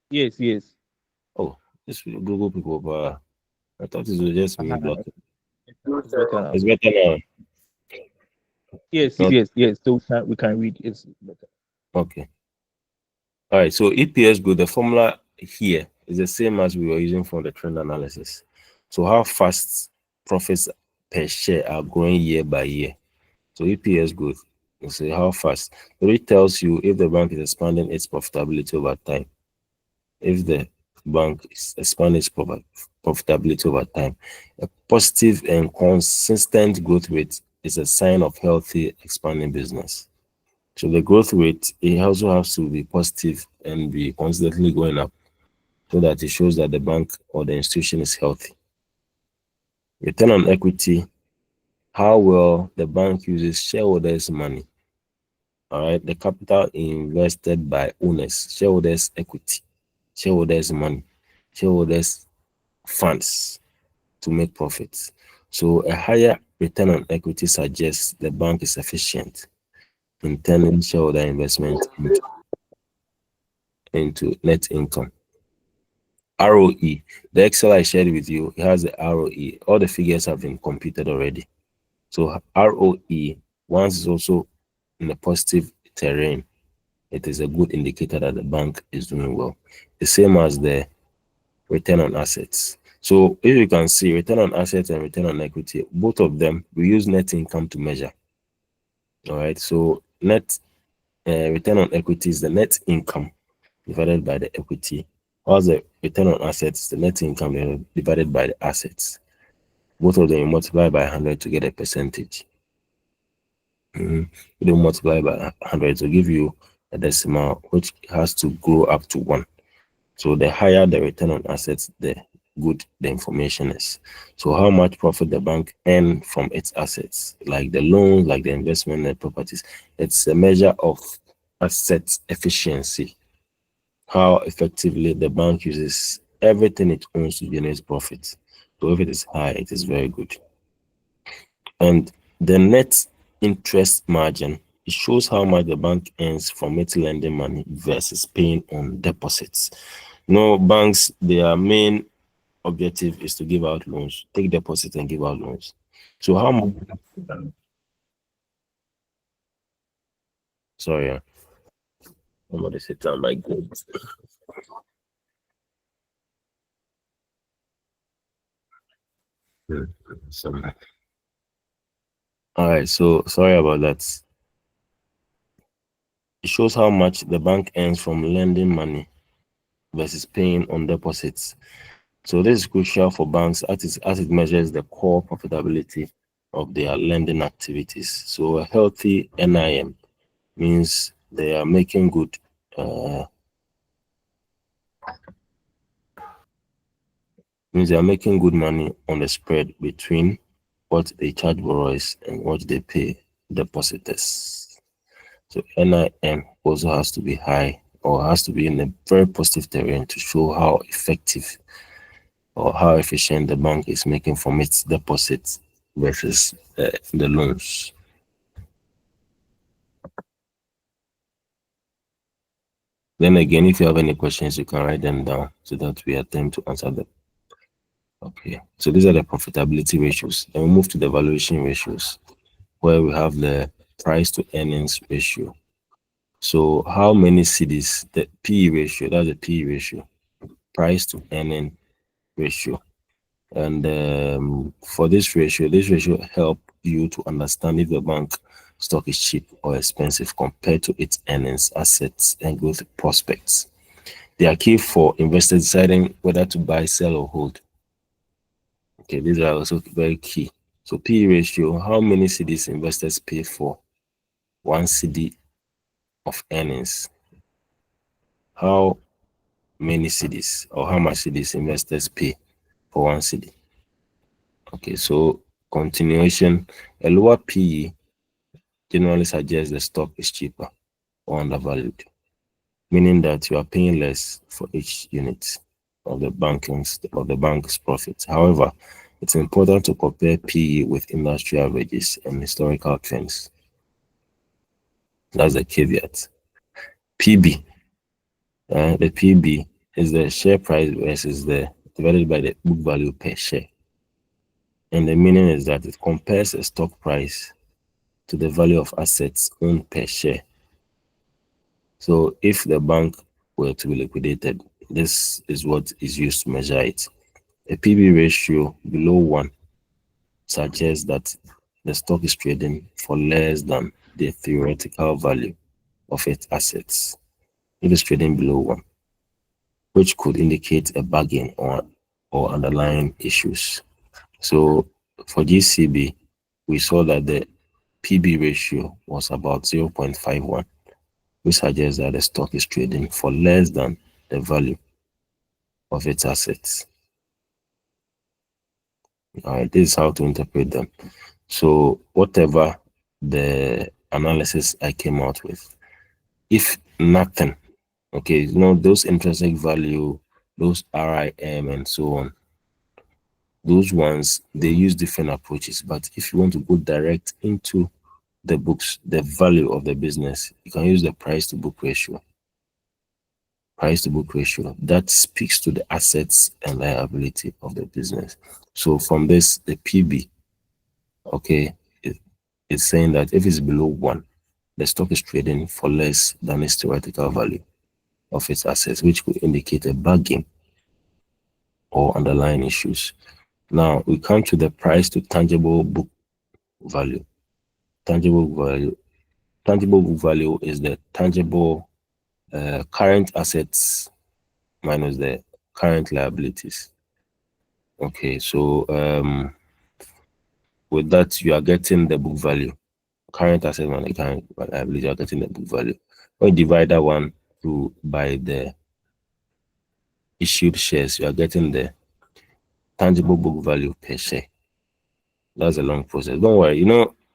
Yes, yes. Oh, this Google people, but I thought it was just me Uh-huh. blocking. It's better now. It's better now. Yes, Okay. yes, yes. So we can read. It's better. Okay. All right. So EPS growth, the formula here is the same as we were using for the trend analysis. So how fast profits per share are growing year by year. So EPS growth, you see how fast. So it tells you if the bank is expanding its profitability over time. If the bank is expanding its profitability over time, a positive and consistent growth rate is a sign of healthy expanding business. So the growth rate, it also has to be positive and be constantly going up so that it shows that the bank or the institution is healthy. Return on equity, how well the bank uses shareholders' money. All right, the capital invested by owners, shareholders' equity, shareholders' money, shareholders' funds to make profits. So a higher return on equity suggests the bank is efficient in turning shareholder investment into net income. ROE, the Excel I shared with you, it has the ROE. All the figures have been computed already. So ROE, once is also in a positive terrain, it is a good indicator that the bank is doing well. The same as the return on assets. So if you can see return on assets and return on equity, both of them, we use net income to measure. All right. So net return on equity is the net income divided by the equity. Whilst the return on assets is the net income divided by the assets. Both of them you multiply by 100 to get a percentage. You don't multiply by 100 to give you a decimal, which has to grow up to 1. So the higher the return on assets, the good the information is. So how much profit the bank earn from its assets, like the loans, like the investment and properties, it's a measure of asset efficiency. How effectively the bank uses everything it owns to generate profit. So if it is high, it is very good. And the net interest margin, it shows how much the bank earns from its lending money versus paying on deposits. No, banks, their main objective is to give out loans, take deposits and give out loans. So how much? Sorry. Somebody sit down my goods. All right, so sorry about that. It shows how much the bank earns from lending money versus paying on deposits. So this is crucial for banks as it measures the core profitability of their lending activities. So a healthy NIM means they are making good money on the spread between what they charge borrowers and what they pay depositors. So NIM also has to be high or has to be in a very positive terrain to show how effective or how efficient the bank is making from its deposits versus the loans. Then again, if you have any questions, you can write them down so that we attempt to answer them. Okay, so these are the profitability ratios. Then we move to the valuation ratios, where we have the price to earnings ratio. So how many CDs, the PE ratio, that's the PE ratio, price to earning ratio. And for this ratio help you to understand if the bank stock is cheap or expensive compared to its earnings, assets, and growth prospects. They are key for investors deciding whether to buy, sell, or hold. Okay, these are also very key. So PE ratio, how many CDs investors pay for 1 CD of earnings? How many CDs or how much CDs investors pay for 1 CD? Okay, so continuation, a lower PE generally suggests the stock is cheaper or undervalued, meaning that you are paying less for each unit of the bank's profits. However, it's important to compare PE with industry averages and historical trends. That's the caveat. PB, the PB is the share price versus the divided by the book value per share. And the meaning is that it compares a stock price to the value of assets owned per share. So if the bank were to be liquidated, this is what is used to measure it. A PB ratio below 1 suggests that the stock is trading for less than the theoretical value of its assets. It is trading below 1, which could indicate a bargain or underlying issues. So for GCB, we saw that the PB ratio was about 0.51, which suggests that the stock is trading for less than the value of its assets. All right, this is how to interpret them. So whatever the analysis I came out with, if nothing, okay, those intrinsic value, those RIM and so on, those ones, they use different approaches. But if you want to go direct into the books, the value of the business, you can use the price to book ratio. Price to book ratio that speaks to the assets and liability of the business. So from this, the PB, okay, it's saying that if it's below 1, the stock is trading for less than its theoretical value of its assets, which could indicate a bargain or underlying issues. Now we come to the price to tangible book value. Tangible book value is the tangible current assets minus the current liabilities. Okay, so with that, you are getting the book value. Current asset minus current liability, you are getting the book value. When you divide that one by the issued shares, you are getting the tangible book value per share. That's a long process. Don't worry.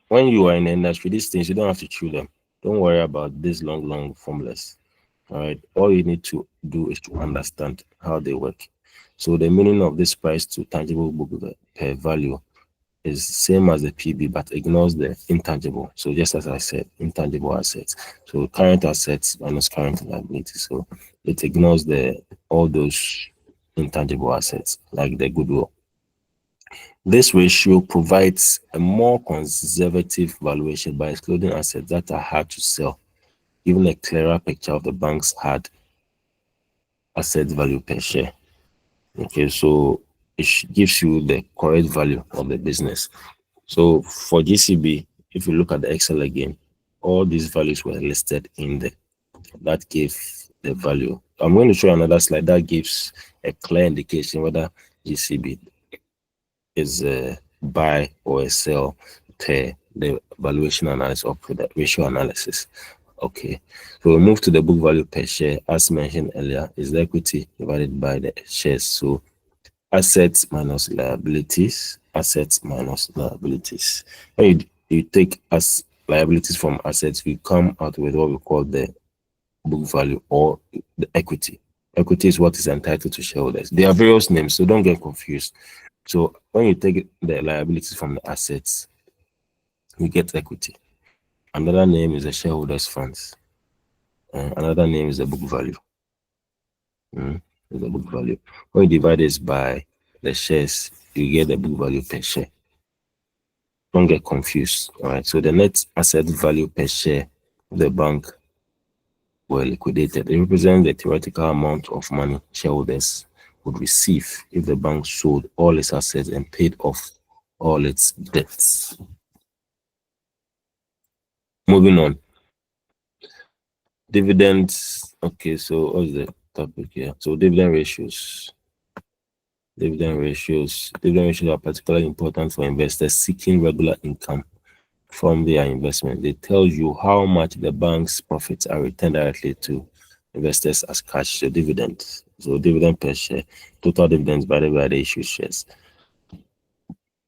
When you are in the industry, these things, you don't have to chew them. Don't worry about these long formulas. All right. All you need to do is to understand how they work. So the meaning of this price to tangible book per value is same as the PB, but ignores the intangible. So just as I said, intangible assets. So current assets minus current liability. So it ignores all those intangible assets like the goodwill. This ratio provides a more conservative valuation by excluding assets that are hard to sell giving a clearer picture of the bank's hard asset value per share. Okay, so it gives you the correct value of the business. So for GCB, if you look at the Excel again, all these values were listed in there. That gave the value. I'm going to show you another slide that gives a clear indication whether GCB is a buy or a sell per the valuation analysis or per the ratio analysis. Okay, so we move to the book value per share. As mentioned earlier, is the equity divided by the shares. So assets minus liabilities, assets minus liabilities. When you take as liabilities from assets, we come out with what we call the book value or the equity. Equity is what is entitled to shareholders. There are various names, so don't get confused. So when you take the liabilities from the assets, you get equity. Another name is the shareholders' funds. Another name is the book value. Is the book value. When you divide this by the shares, you get the book value per share. Don't get confused. All right. So the net asset value per share of the bank were liquidated. It represents the theoretical amount of money shareholders would receive if the bank sold all its assets and paid off all its debts. Moving on. Dividends. Okay, so what's the topic here? So dividend ratios. Dividend ratios. Dividend ratios are particularly important for investors seeking regular income from their investment. They tell you how much the bank's profits are returned directly to investors as cash. So dividends. So dividend per share, total dividends by the issued shares.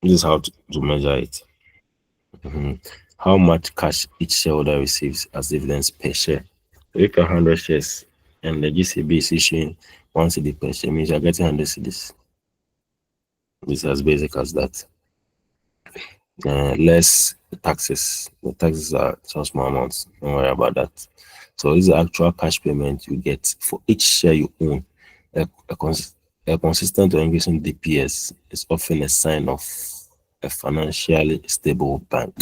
This is how to measure it. How much cash each shareholder receives as dividends per share. So if 100 shares and the GCB is issuing 1 cedi per share, means you're getting 100 cedis. This is as basic as that. Less taxes. The taxes are some small amounts. Don't worry about that. So this is the actual cash payment you get for each share you own. A consistent or increasing DPS is often a sign of a financially stable bank.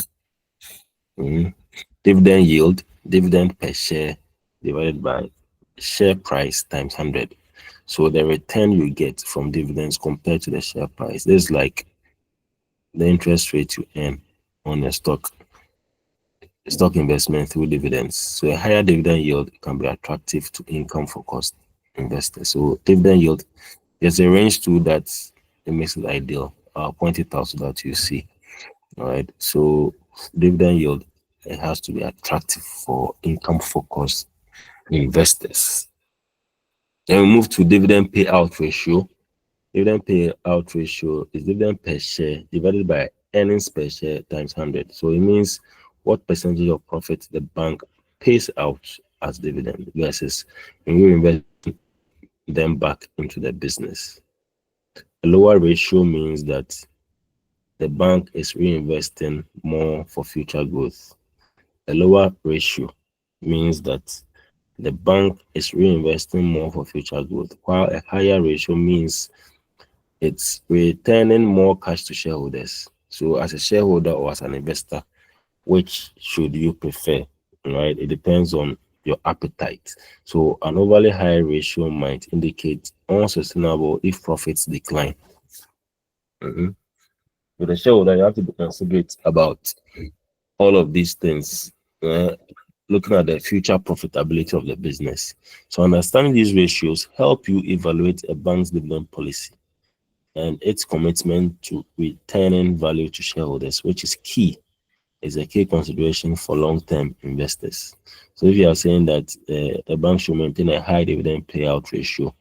Dividend yield, dividend per share divided by share price times 100. So the return you get from dividends compared to the share price. This is like the interest rate you earn on a stock investment through dividends. So a higher dividend yield can be attractive to income focused investors. So dividend yield, there's a range too that it makes it ideal. I'll point it out so that you see. All right. So dividend yield, it has to be attractive for income focused investors. Then we move to dividend payout ratio. Dividend payout ratio is dividend per share divided by earnings per share times 100. So it means what percentage of profit the bank pays out as dividend versus when you invest them back into the business. A lower ratio means that the bank is reinvesting more for future growth. A lower ratio means that the bank is reinvesting more for future growth, while a higher ratio means it's returning more cash to shareholders. So as a shareholder or as an investor, which should you prefer? Right? It depends on your appetite. So an overly high ratio might indicate unsustainable if profits decline. With a shareholder, you have to be considerate about all of these things, looking at the future profitability of the business. So understanding these ratios help you evaluate a bank's dividend policy and its commitment to returning value to shareholders, which is key, is a key consideration for long-term investors. So if you are saying that a bank should maintain a high dividend payout ratio,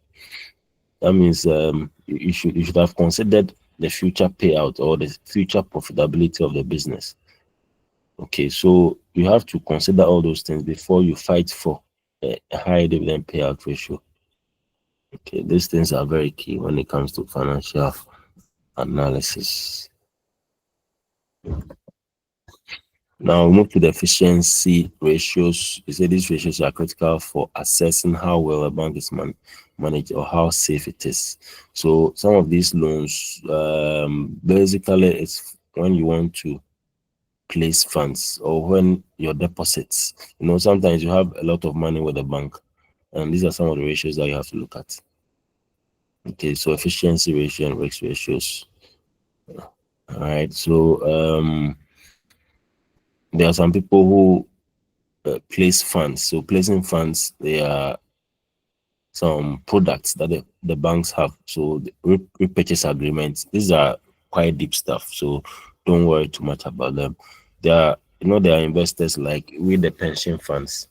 that means you should have considered the future payout or the future profitability of the business. Okay, so you have to consider all those things before you fight for a high dividend payout ratio. Okay, these things are very key when it comes to financial analysis. Now we move to the efficiency ratios. You say these ratios are critical for assessing how well a bank is managed or how safe it is. So some of these loans, basically, it's when you want to place funds or when your deposits, sometimes you have a lot of money with the bank, and these are some of the ratios that you have to look at. Okay, so efficiency ratio and risk ratios. All right, so there are some people who place funds. So placing funds, they are some products that the banks have. So the repurchase agreements, these are quite deep stuff. So don't worry too much about them. There are, there are investors like with the pension funds.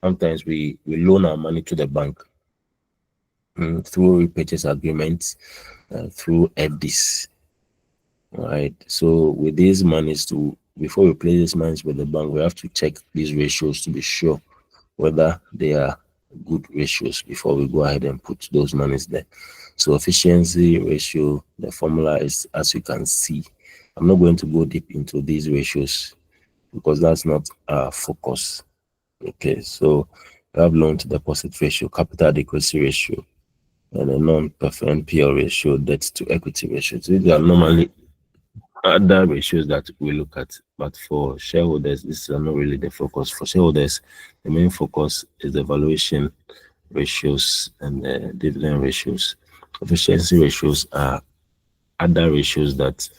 Sometimes we loan our money to the bank through repurchase agreements, through FDs. All right. So with these monies, before we place these monies with the bank, we have to check these ratios to be sure whether they are good ratios before we go ahead and put those monies there. So efficiency ratio, the formula is, as you can see, I'm not going to go deep into these ratios because that's not our focus. Okay, so we have loan to deposit ratio, capital adequacy ratio, and a non-perf NPL ratio, debt to equity ratio. So these are normally other ratios that we look at, but for shareholders, this is not really the focus. For shareholders, the main focus is the valuation ratios and the dividend ratios. Efficiency ratios are other ratios that,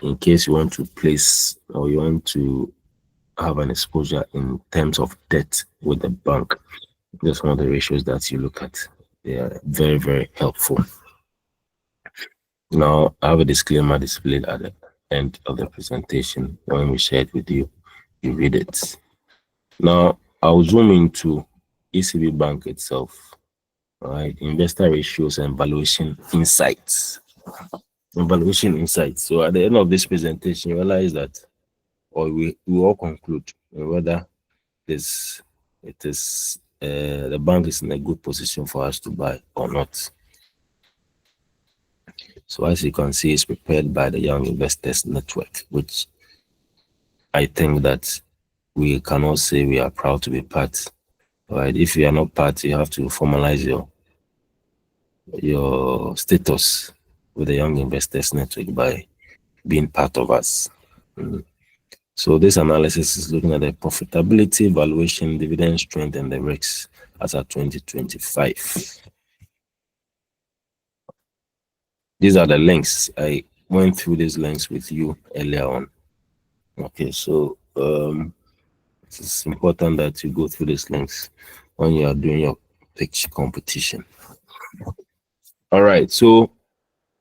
in case you want to place or you want to have an exposure in terms of debt with the bank, that's one of the ratios that you look at. They are very, very helpful. Now, I have a disclaimer displayed at the end of the presentation. When we share it with you, you read it. Now, I'll zoom into ECB Bank itself. All right, investor ratios and valuation insights. So at the end of this presentation, you realize that, or we all conclude whether the bank is in a good position for us to buy or not. So as you can see, it's prepared by the Young Investors Network, which I think that we cannot say we are proud to be part. Right? If you are not part, you have to formalize your status with the Young Investors Network by being part of us. So this analysis is looking at the profitability, valuation, dividend strength, and the risks as at 2025. These are the links. I went through these links with you earlier on. Okay, so it's important that you go through these links when you are doing your pitch competition. All right, so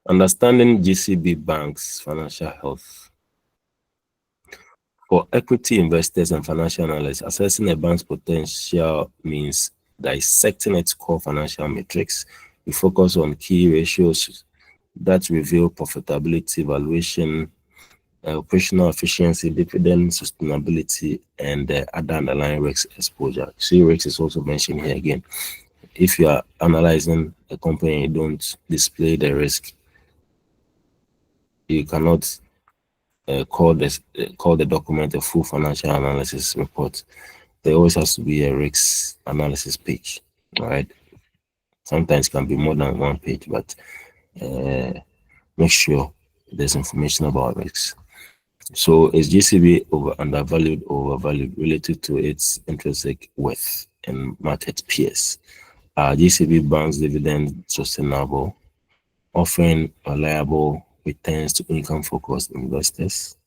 understanding GCB Bank's financial health. For equity investors and financial analysts, assessing a bank's potential means dissecting its core financial metrics. We focus on key ratios that reveal profitability, valuation, operational efficiency, dividend sustainability, and other underlying risk exposure. See, risk is also mentioned here again. If you are analyzing a company and you don't display the risk, you cannot call the document a full financial analysis report. There always has to be a risk analysis page, right? Sometimes it can be more than one page, but make sure there's information about risks. So is GCB undervalued or overvalued related to its intrinsic worth and market peers? Are GCB Bank's dividend sustainable, offering reliable returns to income-focused investors?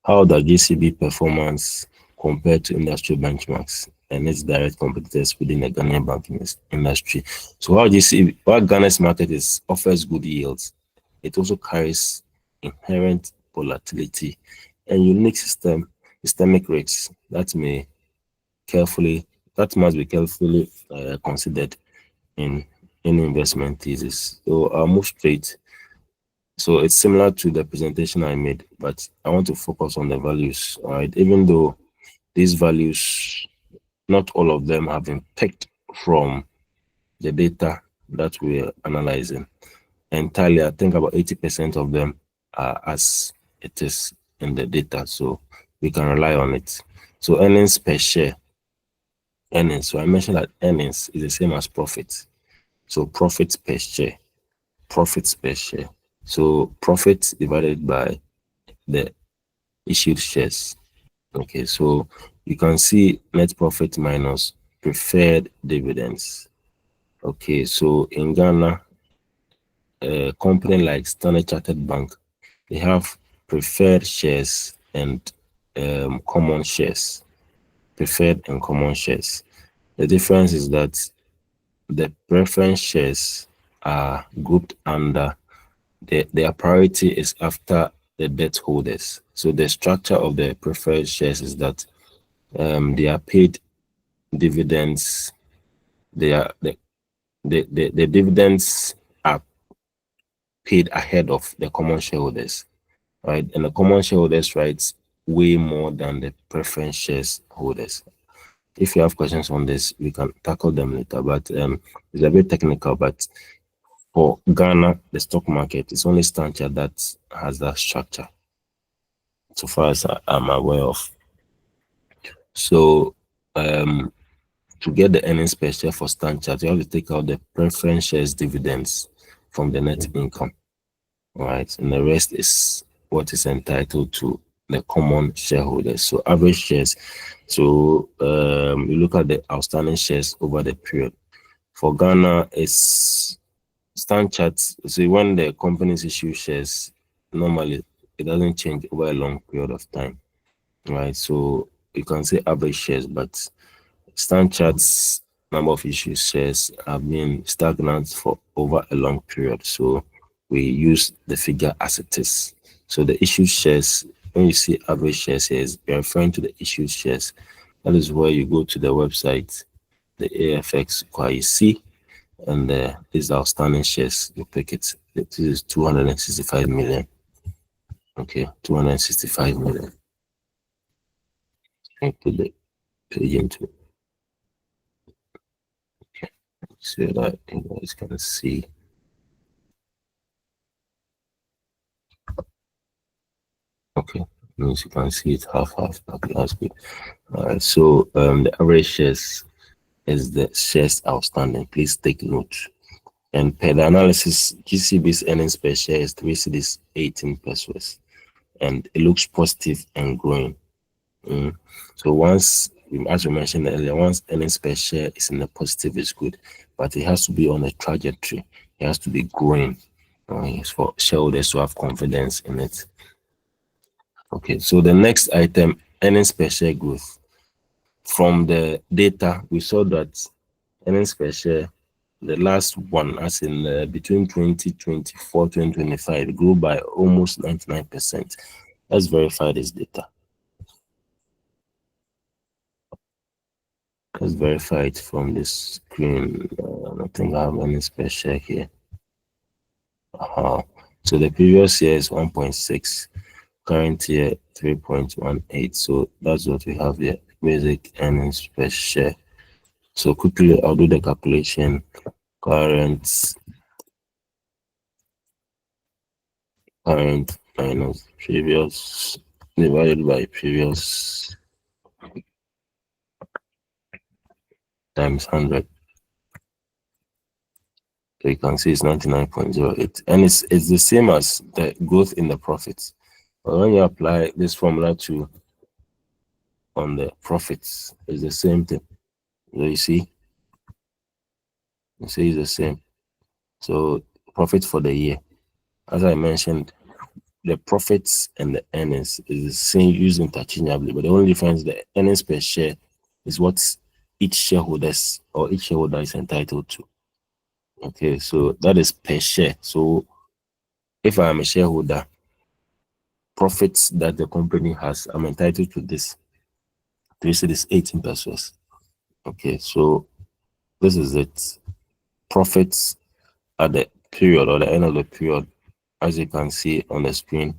How does GCB performance compare to industry benchmarks and its direct competitors within the Ghanaian banking industry? So while Ghana's market offers good yields, it also carries inherent volatility and unique systemic risks that must be carefully considered in any investment thesis. So I'll move straight. So it's similar to the presentation I made, but I want to focus on the values. All right, even though these values, not all of them have been picked from the data that we're analyzing. Entirely, I think about 80% of them are as it is in the data, so we can rely on it. So earnings per share, so I mentioned that earnings is the same as profit. So profits per share. So profit divided by the issued shares. Okay, so you can see net profit minus preferred dividends. Okay, so in Ghana, a company like Standard Chartered Bank, they have preferred shares and common shares. Preferred and common shares. The difference is that the preference shares are grouped under their priority is after the debt holders. So the structure of the preferred shares is that they are paid dividends. The dividends are paid ahead of the common shareholders, right? And the common shareholders' rights way more than the preference shares holders. If you have questions on this, we can tackle them later. But it's a bit technical. But for Ghana, the stock market, it's only Stanchart that has that structure, so far as I'm aware of. So to get the earnings per share for Stanchart, you have to take out the preference shares dividends from the net income, right? And the rest is what is entitled to the common shareholders. So average shares. So you look at the outstanding shares over the period. For Ghana, it's Stanchart. So when the companies issue shares, normally it doesn't change over a long period of time, right? So you can say average shares, but Stanchart's number of issued shares have been stagnant for over a long period. So we use the figure as it is. So the issued shares, when you see average shares here, you're referring to the issued shares. That is where you go to the website, the AFX QIC, and these outstanding shares. You pick it. This is 265 million. Okay, 265 million. And put the page into it. Okay, so that you guys can see. Okay, means you can see it half. Okay, that's good. All right, so the average shares is the shares outstanding. Please take note. And per the analysis, GCB's earnings per share is 3 cedis 18 pesos, and it looks positive and growing. So once, as we mentioned earlier, once earnings per share is in the positive, is good, but it has to be on a trajectory. It has to be growing. It's for shareholders to have confidence in it. Okay, so the next item, earnings per share growth. From the data, we saw that earnings per share, the last one, as in between 2024 2025, grew by almost 99%. Let's verify this data. Let's verify it from this screen. I think I have earnings per share here. So the previous year is 1.6. Current year 3.18. So that's what we have here. Basic earnings per share. So quickly I'll do the calculation. Current minus previous divided by previous times 100. So you can see it's 99.08, and it's the same as the growth in the profits. But when you apply this formula to on the profits, it's the same thing. So you see it's the same. So profit for the year, as I mentioned, the profits and the earnings is the same, used interchangeably, but the only difference, the earnings per share is what each shareholder is entitled to. Okay, so that is per share. So if I am a shareholder, profits that the company has, I'm entitled to this. This is 18 pesos. Okay, so this is it. Profits at the period or the end of the period, as you can see on the screen,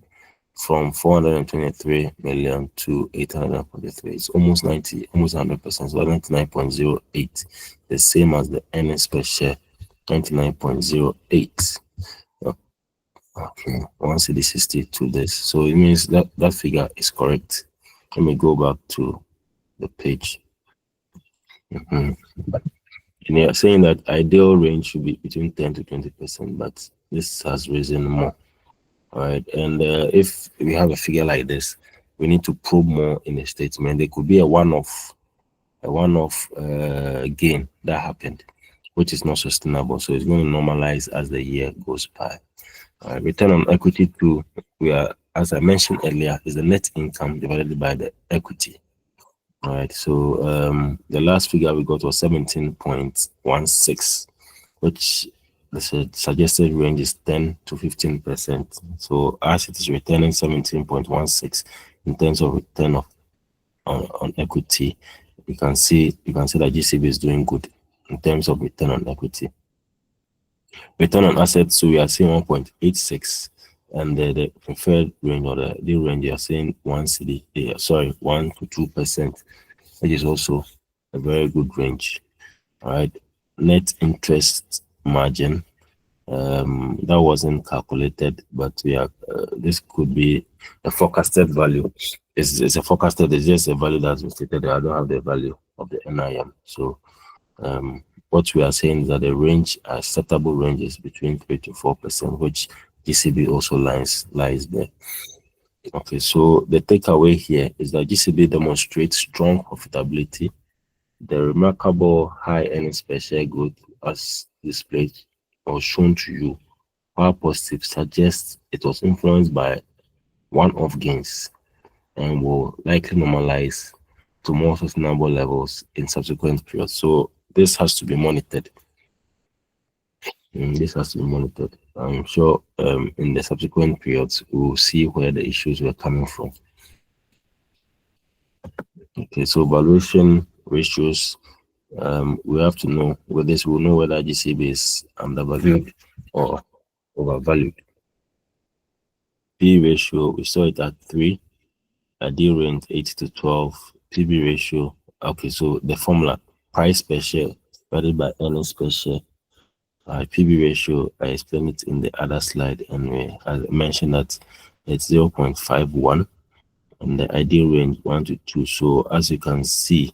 from 423 million to 843. It's almost 90, almost 100%. So 99.08, the same as the earnings per share, 99.08. Okay, 1 to this. So it means that that figure is correct. Let me go back to the page. And they are saying that ideal range should be between 10 to 20%, but this has risen more. All right, and if we have a figure like this, we need to probe more in the statement. There could be a one-off gain that happened, which is not sustainable. So it's going to normalize as the year goes by. Return on equity too, as I mentioned earlier, is the net income divided by the equity. All right. So the last figure we got was 17.16, which the suggested range is 10 to 15%. So as it is returning 17.16 in terms of return on equity, you can see that GCB is doing good in terms of return on equity. Return on assets, so we are seeing 1.86, and the preferred range or the range you are seeing 1 to 2%, which is also a very good range. All right. Net interest margin, that wasn't calculated, but this could be a forecasted value. It's a forecasted, it's just a value that's been stated. I don't have the value of the NIM. So what we are saying is that the range, acceptable range, is between 3 to 4%, which GCB also lies there. Okay, so the takeaway here is that GCB demonstrates strong profitability. The remarkable high earnings per share growth as displayed or shown to you, while positive, suggests it was influenced by one-off gains and will likely normalize to more sustainable levels in subsequent periods. So this has to be monitored. This has to be monitored. I'm sure in the subsequent periods we'll see where the issues were coming from. Okay, so valuation ratios. We have to know with this. We'll know whether GCB is undervalued or overvalued. P ratio, we saw it at 3. Ideal range 8 to 12. PB ratio. Okay, so the formula: price per share divided by earnings per share. PB ratio, I explained it in the other slide, and I mentioned that it's 0.51, and the ideal range 1 to 2. So as you can see,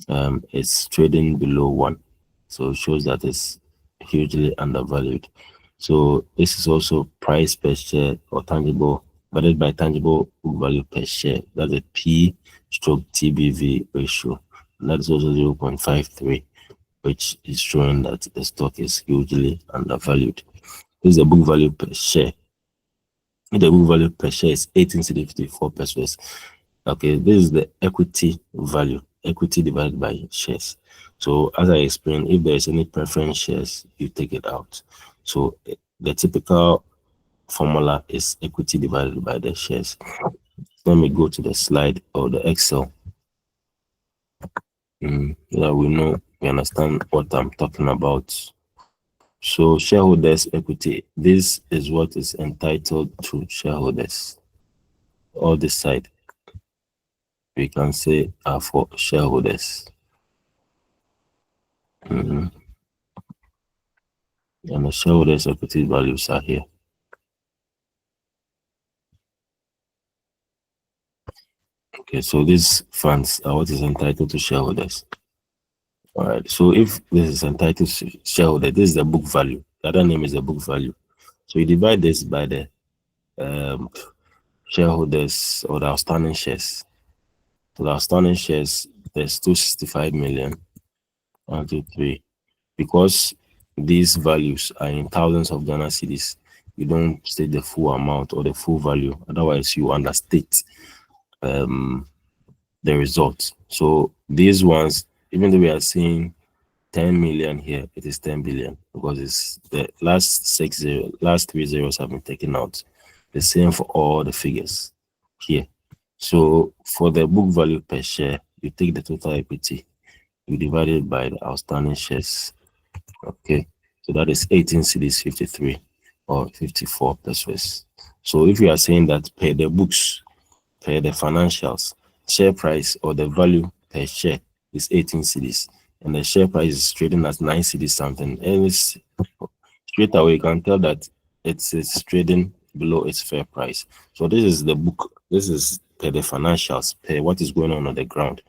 it's trading below 1, so it shows that it's hugely undervalued. So this is also price per share or tangible divided by tangible book value per share. That's a P/TBV ratio, and that is also 0.53, which is showing that the stock is hugely undervalued. This is the book value per share. The book value per share is 18.54 pesos. Okay, this is the equity value, equity divided by shares. So as I explained, if there is any preference shares, you take it out. So the typical formula is equity divided by the shares. Let me go to the slide or the Excel. We understand what I'm talking about. So shareholders' equity, this is what is entitled to shareholders. All this side, we can say, are for shareholders. And the shareholders' equity values are here. Okay, so these funds are what is entitled to shareholders. All right, so if this is entitled to shareholder, this is the book value. The other name is the book value. So you divide this by the shareholders or the outstanding shares. So the outstanding shares, there's 265 million. 1, 2, 3. Because these values are in thousands of Ghana cedis, you don't state the full amount or the full value. Otherwise, you understate the results. So these ones, even though we are seeing 10 million here, it is 10 billion because it's the last 3 zeros have been taken out. The same for all the figures here. So for the book value per share, you take the total equity, you divide it by the outstanding shares. Okay, so that is 18 cedis 53 or 54 pesos. So if you are saying that per the books, per the financials, share price or the value per share is 18 cedis, and the share price is trading at 9 cedis something, and it's straight away you can tell that it's trading below its fair price. So this is the book. This is per the financials, per what is going on the ground.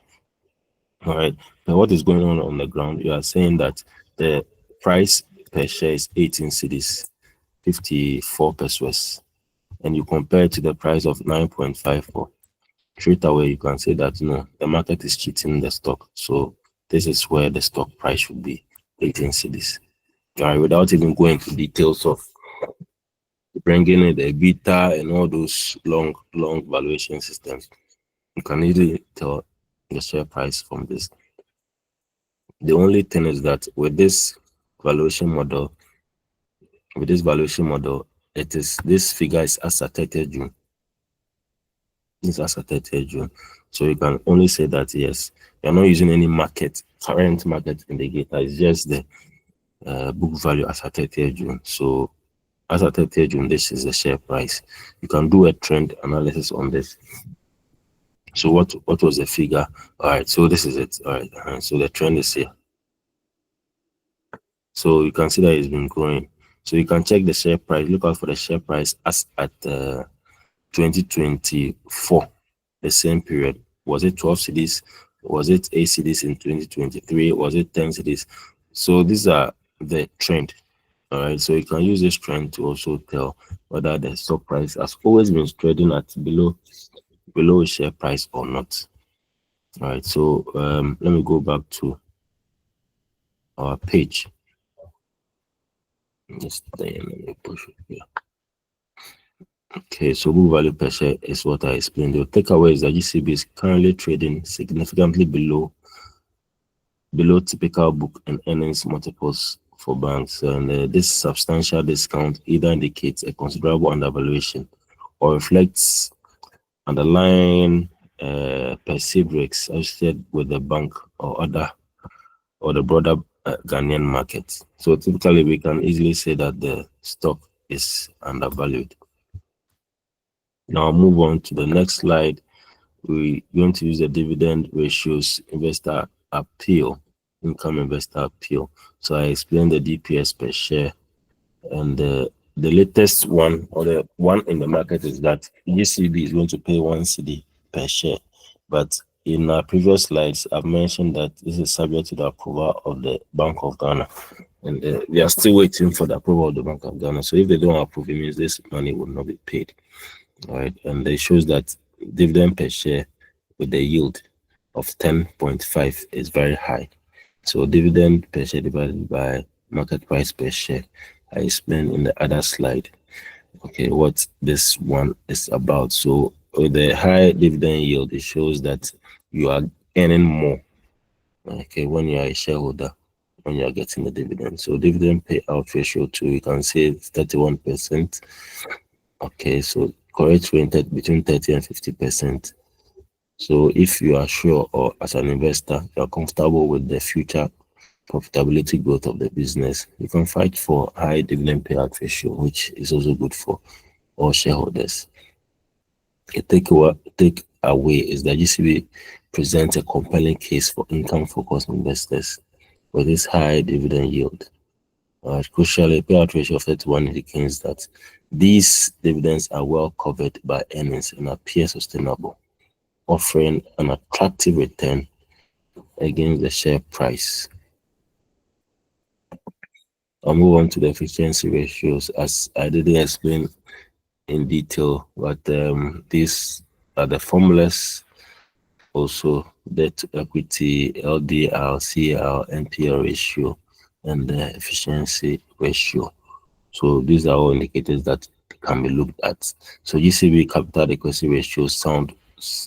All right, per what is going on the ground, you are saying that the price per share is 18 cedis, 54 pesos, and you compare it to the price of 9.54, straight away you can say that no, the market is cheating the stock. So this is where the stock price should be, 18 cedis. All right, without even going into details of bringing in the beta and all those long valuation systems, you can easily tell the share price from this. The only thing is that with this valuation model, it is, this figure is as at 30th June. It's as at 30th June. So you can only say that yes, you're not using any current market indicator. It's just the book value as at 30th June. So as at 30th June, this is the share price. You can do a trend analysis on this. So what was the figure? All right, so this is it. All right, so the trend is here. So you can see that it's been growing. So you can check the share price. Look out for the share price as at 2024, the same period. Was it 12 cedis? Was it 8 cedis in 2023? Was it 10 cedis? So these are the trend. All right, so you can use this trend to also tell whether the stock price has always been trading at below share price or not. All right, so let me go back to our page. Just let me push it here. Okay, so book value per share is what I explained. The takeaway is that GCB is currently trading significantly below typical book and earnings multiples for banks, and this substantial discount either indicates a considerable undervaluation or reflects underlying perceived risks associated with the bank or the broader Ghanaian market. So typically we can easily say that the stock is undervalued. Now I'll move on to the next slide. We're going to use the dividend ratios income investor appeal. So I explained the DPS per share, and the latest one, or the one in the market, is that GCB is going to pay 1 cedi per share. But in our previous slides, I've mentioned that this is subject to the approval of the Bank of Ghana, and we are still waiting for the approval of the Bank of Ghana. So if they don't approve, it means this money will not be paid. All right, and it shows that dividend per share with the yield of 10.5 is very high. So dividend per share divided by market price per share, I explained in the other slide, okay, what this one is about. So with the high dividend yield, it shows that you are earning more, okay, when you are a shareholder, when you are getting the dividend. So dividend payout ratio too, you can say it's 31%. Okay, so correct range between 30 and 50%. So if you are sure, or as an investor, you are comfortable with the future profitability growth of the business, you can fight for high dividend payout ratio, which is also good for all shareholders. A takeaway is that GCB presents a compelling case for income-focused investors with this high dividend yield. Crucially, a payout ratio of 31 indicates that these dividends are well covered by earnings and appear sustainable, offering an attractive return against the share price. I'll move on to the efficiency ratios, as I didn't explain in detail, but these are the formulas. Also, debt to equity, LDR, CL, NPL ratio, and the efficiency ratio. So these are all indicators that can be looked at. So GCB capital adequacy ratio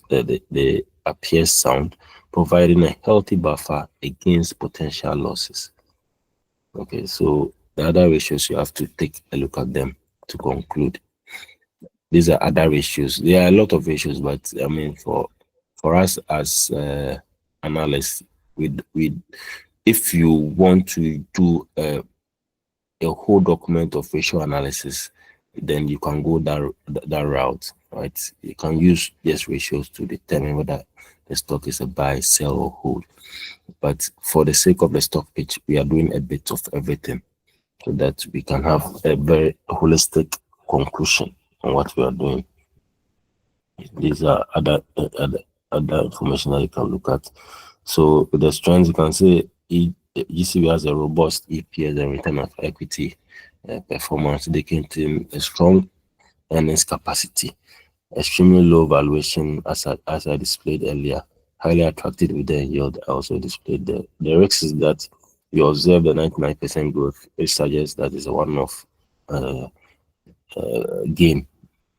they appear sound, providing a healthy buffer against potential losses. Okay, so the other ratios, you have to take a look at them to conclude. These are other ratios. There are a lot of ratios, but I mean, for us as analysts, if you want to do a whole document of ratio analysis, then you can go that route, right? You can use these ratios to determine whether the stock is a buy, sell, or hold. But for the sake of the stock pitch, we are doing a bit of everything so that we can have a very holistic conclusion on what we are doing. These are other information that you can look at. So with the strengths, you can say GCB has a robust EPS and return of equity performance, indicating a strong earnings capacity. Extremely low valuation, as I displayed earlier. Highly attracted with the yield, I also displayed there. The risk is that you observe the 99% growth, which suggests that it's a one-off gain,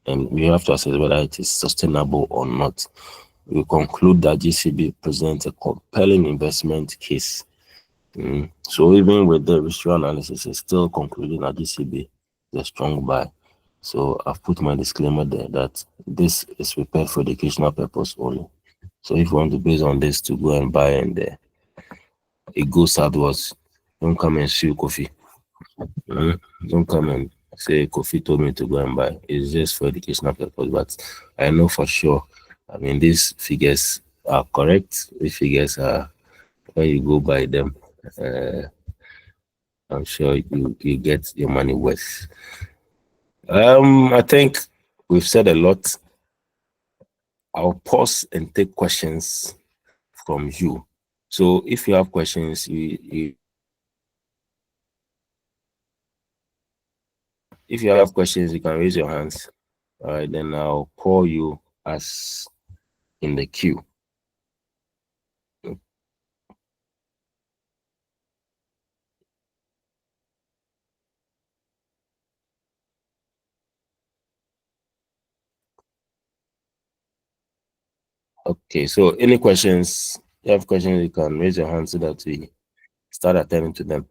and we have to assess whether it is sustainable or not. We conclude that GCB presents a compelling investment case. So even with the ratio analysis, it's still concluding that GCB is a strong buy. So I've put my disclaimer there that this is prepared for educational purpose only. So if you want to base on this to go and buy and it goes outwards, don't come and sue Kofi. Don't come and say Kofi told me to go and buy. It's just for educational purpose. But I know for sure, I mean, these figures are correct. These figures are, when you go buy them, I'm sure you get your money worth. I think we've said a lot. I'll pause and take questions from you. So if you have questions, if you have questions, you can raise your hands. All right, then I'll call you as in the queue. Okay, so any questions? You have questions, you can raise your hand so that we start attending to them.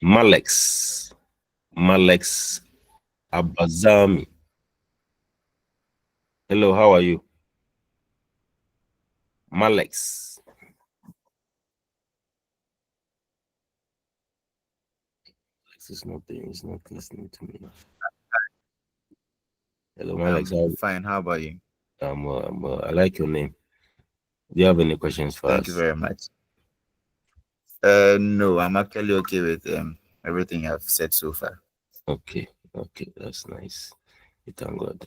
Malex Abazami. Hello, how are you? Malex. It's not listening to me. Hello, Malex. Fine. How about you? I like your name. Do you have any questions for us? Thank you very much. No, I'm actually okay with everything I've said so far. Okay, that's nice. Thank God.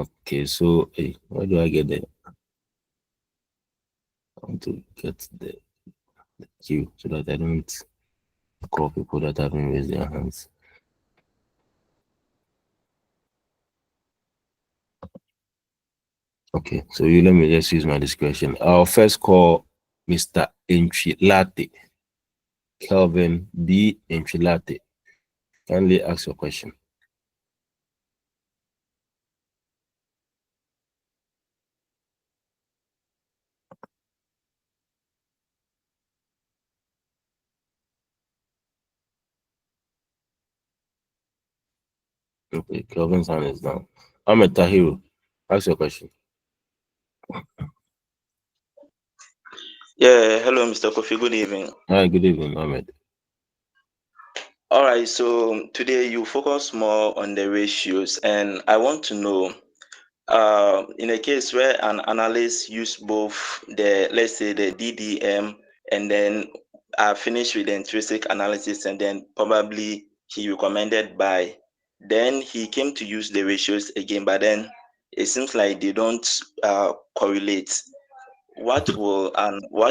Okay, so hey, where do I get there? I want to get the queue so that I don't call people that haven't raised their hands. Okay, so you let me just use my discretion. I'll first call Mr. Enchilate. Kelvin B. Enchilate. Kindly ask your question. Okay, Kelvin's hand is down. Ahmed Tahiru, ask your question. Yeah, hello, Mr. Kofi. Good evening. Hi, good evening, Ahmed. All right, so today you focus more on the ratios, and I want to know, in a case where an analyst use both the, let's say, the DDM, and then finish with the intrinsic analysis, and then probably he recommended buy, then he came to use the ratios again, but then it seems like they don't correlate. What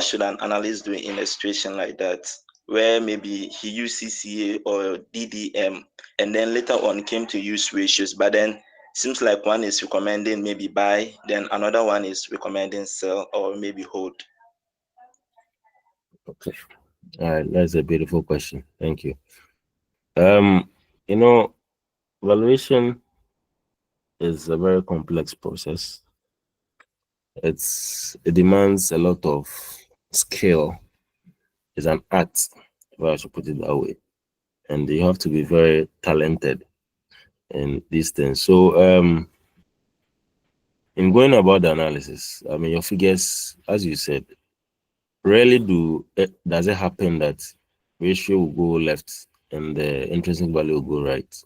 should an analyst do in a situation like that, where maybe he used CCA or DDM and then later on came to use ratios, but then seems like one is recommending maybe buy, then another one is recommending sell or maybe hold? Okay. All right, that's a beautiful question. Thank you. You know, valuation is a very complex process. It demands a lot of skill. It's an art, if I should put it that way. And you have to be very talented in these things. So in going about the analysis, I mean your figures, as you said, rarely does it happen that ratio will go left and the intrinsic value will go right.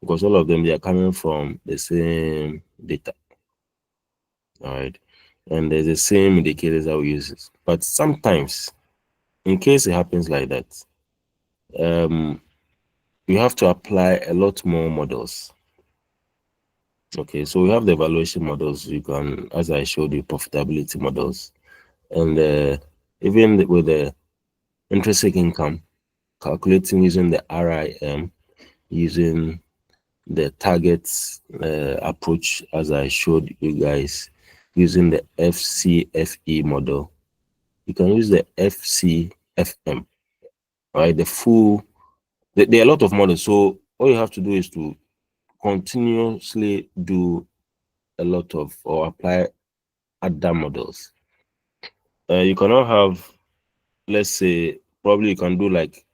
Because all of them, they are coming from the same data. All right. And there's the same indicators that we use. But sometimes, in case it happens like that, you have to apply a lot more models. Okay, so we have the evaluation models. You can, as I showed you, profitability models. And even with the intrinsic income, calculating using the RIM, using the targets approach as I showed you guys, using the FCFE model. You can use the FCFM, right? The full, there are a lot of models. So all you have to do is to continuously do a lot of or apply other models. You cannot have, let's say, probably you can do like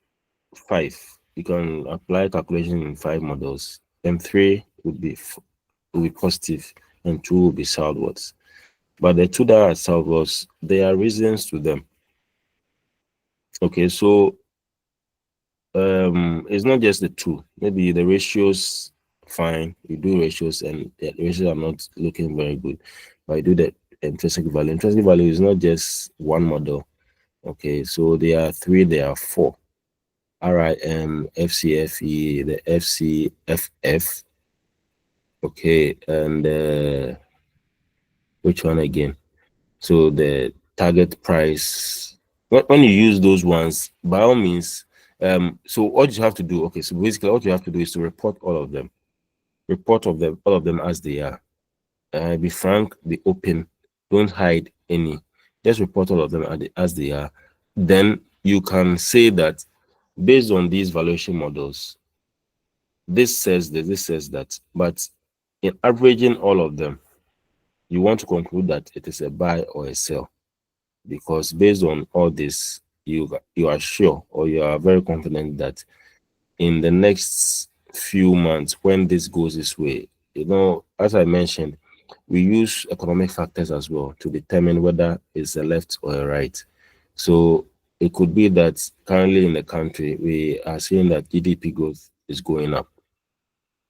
5. You can apply calculation in 5 models, and 3 would be positive, and 2 will be southwards. But the 2 that are southwards, there are reasons to them. Okay, so it's not just the 2. Maybe the ratios fine. You do ratios and the ratios are not looking very good, but you do the intrinsic value. Intrinsic value is not just one model. Okay, so there are 3, there are 4. RIM, FCFE, the FCFF. Okay, and which one again? So the target price. When you use those ones, by all means, so what you have to do, okay, so basically what you have to do is to report all of them. Report all of them as they are. Be frank, be open, don't hide any. Just report all of them as they are. Then you can say that based on these valuation models, this says this, this says that. But in averaging all of them, you want to conclude that it is a buy or a sell, because based on all this, you are sure or you are very confident that in the next few months, when this goes this way, as I mentioned, we use economic factors as well to determine whether it's a left or a right. So it could be that currently in the country, we are seeing that GDP growth is going up.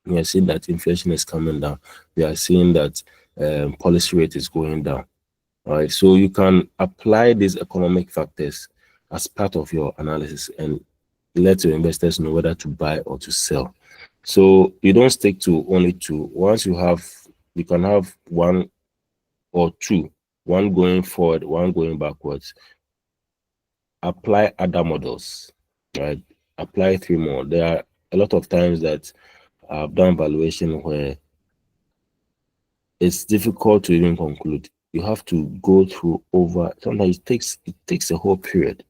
We are seeing that inflation is coming down. We are seeing that policy rate is going down. All right, so you can apply these economic factors as part of your analysis and let your investors know whether to buy or to sell. So you don't stick to only 2. Once you can have 1 or 2, one going forward, one going backwards. Apply other models, right? Apply 3 more. There are a lot of times that I've done valuation where it's difficult to even conclude. You have to go through sometimes it takes a whole period.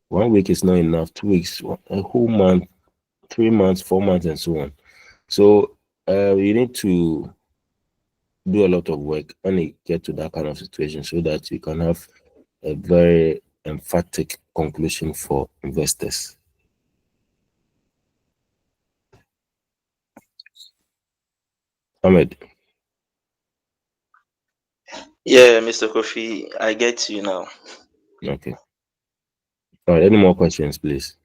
1 week is not enough, 2 weeks, a whole month, 3 months, 4 months, and so on. So you need to do a lot of work when you get to that kind of situation so that you can have a very emphatic conclusion for investors. Ahmed. Yeah, Mr. Kofi, I get you now. Okay. All right. Any more questions, please?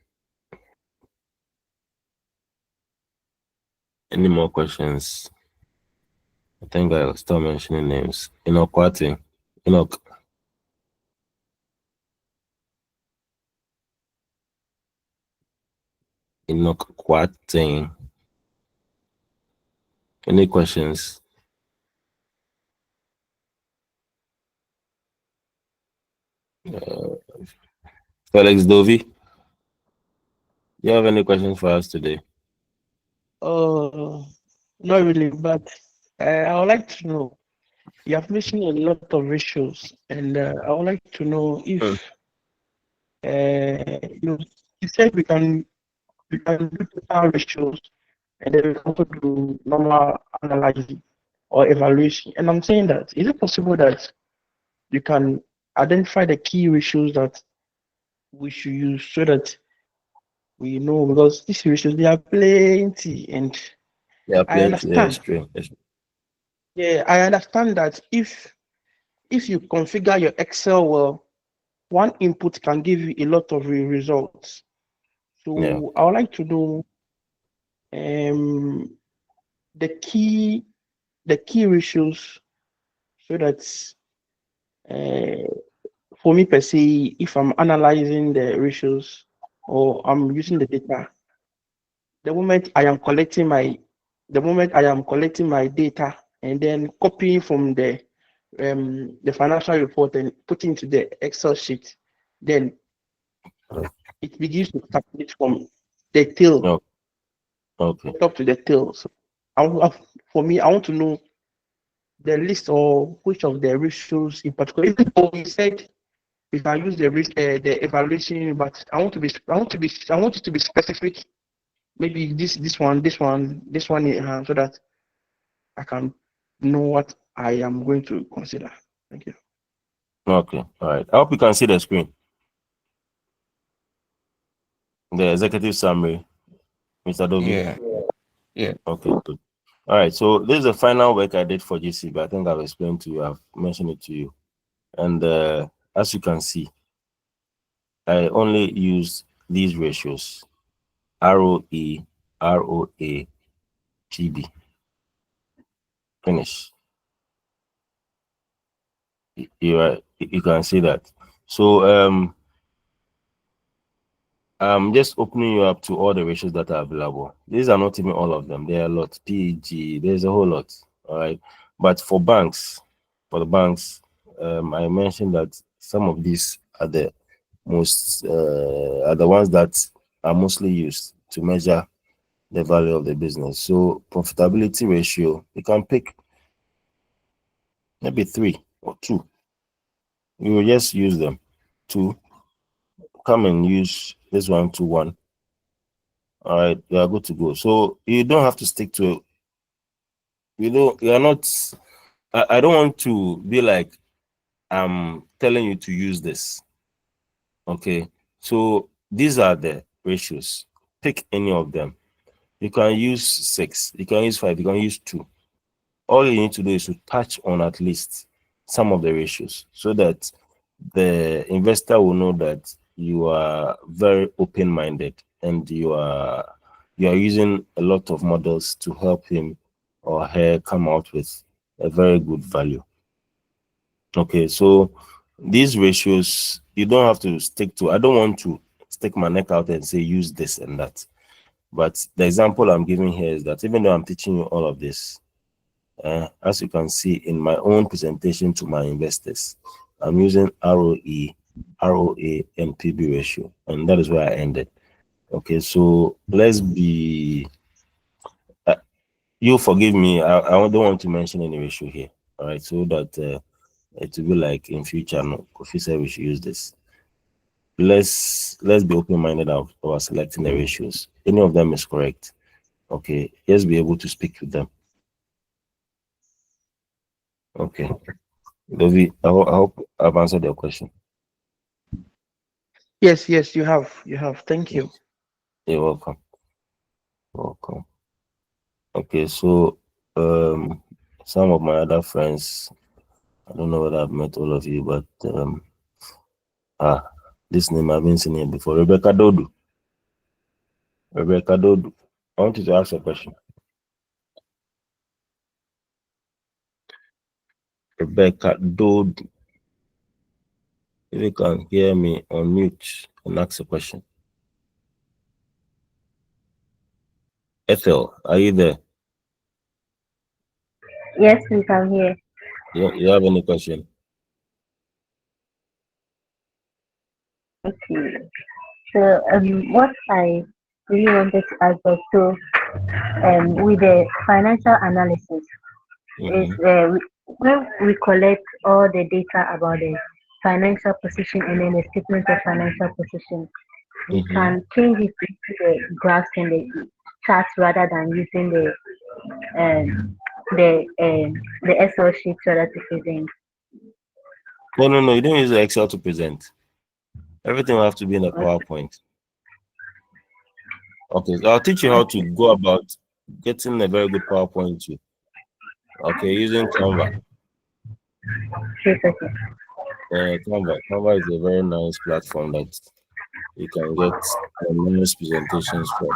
Any more questions? I think I'll start mentioning names. Enoch Kwati. Enoch. Enoch Kwati. Any questions? Felix Dovi. Do you have any questions for us today? Not really, but I would like to know. You have mentioned a lot of ratios, and I would like to know if you said we can do total ratios, and then we can also do normal analysis or evaluation. And I'm saying that is it possible that you can identify the key ratios that we should use so that we know, because these ratios they are plenty, and Yeah, I plenty. Yeah, it's understand. true. Yeah, I understand that if you configure your Excel well, one input can give you a lot of results. Yeah. So I would like to know the key ratios so that for me per se, if I'm analyzing the ratios or I'm using the data, the moment I am collecting my data and then copying from the financial report and putting into the Excel sheet, then it begins to calculate from the tail No. Okay. up to the tail. So for me, I want to know the list or which of the ratios in particular. Even though we said if I use the evaluation, but I want it to be specific. Maybe this one, so that I can know what I am going to consider. Thank you. Okay. All right. I hope you can see the screen. The executive summary, Mr. Dovi. Yeah. Yeah. Okay, good. All right. So this is the final work I did for GC, but I think I've explained to you, I've mentioned it to you. And as you can see, I only use these ratios: ROE, ROA, PB. Finish. You can see that. So I'm just opening you up to all the ratios that are available. These are not even all of them. There are a lot. PEG, there's a whole lot. All right. But for the banks, I mentioned that some of these are the ones that are mostly used to measure the value of the business. So profitability ratio, you can pick maybe 3 or 2. You will just use them. 2. Come and use this 1 to 1. All right, you are good to go. So you don't have to stick to, you are not, I don't want to be like I'm telling you to use this. Okay, so these are the ratios. Pick any of them. You can use 6, you can use 5, you can use 2. All you need to do is to touch on at least some of the ratios so that the investor will know that you are very open-minded and you are using a lot of models to help him or her come out with a very good value. Okay, so these ratios you don't have to stick to. I don't want to stick my neck out and say use this and that. But the example I'm giving here is that even though I'm teaching you all of this, as you can see in my own presentation to my investors, I'm using ROE, ROA, and PB ratio, and that is where I ended. Okay, so let's be. You forgive me. I don't want to mention any ratio here. All right, so that it will be like in future, no, Kofi said we should use this. Let's be open-minded of selecting the ratios. Any of them is correct. Okay, let's be able to speak to them. Okay. Dovi, I hope I've answered your question. Yes, you have. Thank you. You're welcome. Welcome. Okay, so some of my other friends, I don't know whether I've met all of you, but this name I've been seeing here before. Rebecca Dodu. Rebecca Dodu. I want you to ask a question. Rebecca Dodu. If you can hear me, unmute and ask a question. Ethel, are you there? Yes, we can hear. You have any question? Okay. So, what I really wanted to ask was, so, with the financial analysis, is when we collect all the data about the financial position and then the statement of financial position, we can change it into the graphs and the charts rather than using the Excel sheet so that to present. No, you don't use the Excel to present. Everything will have to be in a PowerPoint. Okay, so I'll teach you how to go about getting a very good PowerPoint too. Okay, using Canva. Canva is a very nice platform that you can get nice presentations from.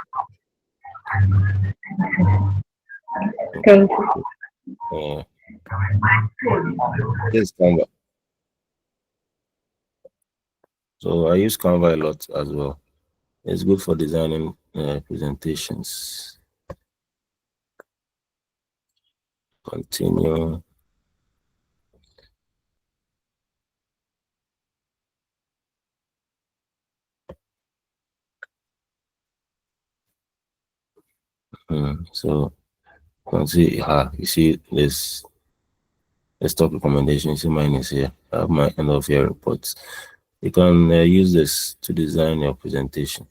Thank you. This is Canva. So I use Canva a lot as well. It's good for designing presentations. Continue. So you can see, you see this stock recommendation. You see mine is here. I have my end of year reports. You can use this to design your presentation.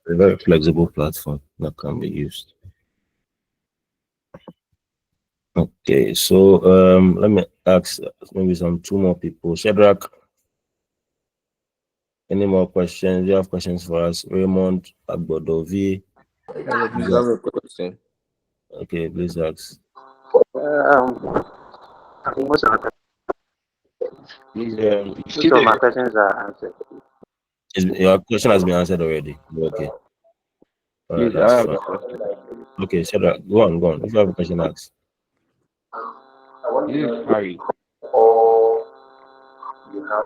A very flexible platform that can be used. Okay, so let me ask maybe two more people. Shadrach, any more questions? You have questions for us? Raymond, Agbodovi. Please have a question. Okay, please ask. I think most of my questions are answered. Your question has been answered already. Okay. All right, Please, I that's have fine. a question. Okay, Shadrach, go on. If you have a question, ask. This is Harry. Or you have.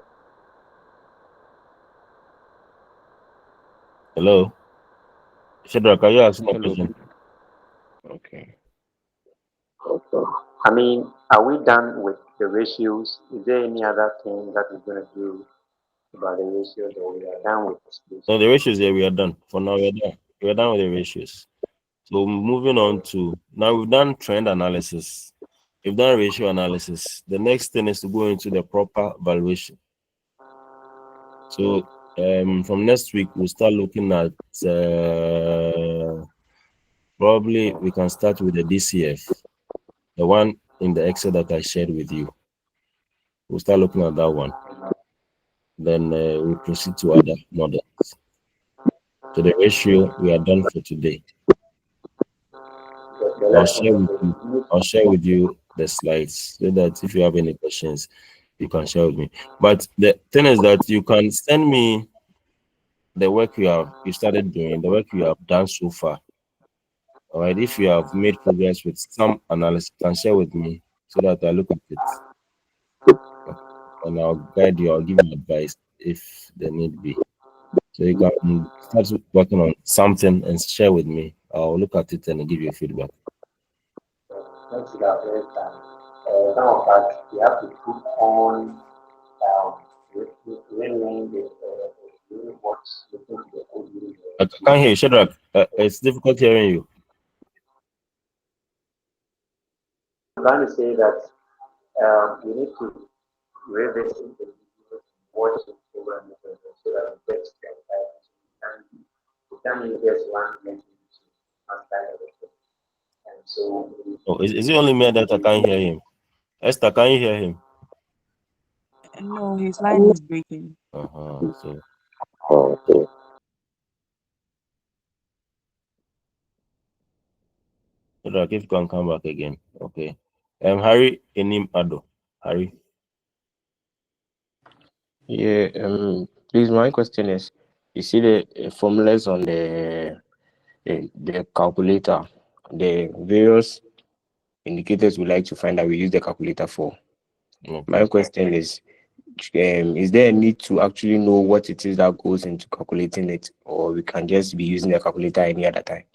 Hello? Shadrach, are you asking a Hello. question? Okay. I mean, are we done with the ratios? Is there any other thing that we're going to do about the ratios, or we are done with this? No, the ratios here, we are done. For now, we are done. We are done with the ratios. So moving on to, now we've done trend analysis. We've done ratio analysis. The next thing is to go into the proper valuation. So from next week, we'll start looking at, probably we can start with the DCF, the one in the Excel that I shared with you. We'll start looking at that one. Then we'll proceed to other models. So the ratio, we are done for today. I'll share with you the slides so that if you have any questions, you can share with me. But the thing is that you can send me the work you started doing, the work you have done so far. All right, if you have made progress with some analysis, you can share with me so that I look at it and I'll guide you. I'll give you advice if there need be. So you can start working on something and share with me. I'll look at it and give you feedback. Some of us, we have to put on I can't hear you, Shadrach. It's difficult hearing you. I'm trying to say that we need to revisit the videos, watch the program so that we get can you just one message outside of it. And so Is it only me that I can't hear him? Esther, can you hear him? No, his line is breaking. So Shadrach, if you can come back again. Okay. Harry Enim Ado. Harry. Yeah. Please, my question is: you see the formulas on the calculator, the various indicators we like to find that we use the calculator for. Okay. My question is there a need to actually know what it is that goes into calculating it, or we can just be using the calculator any other time?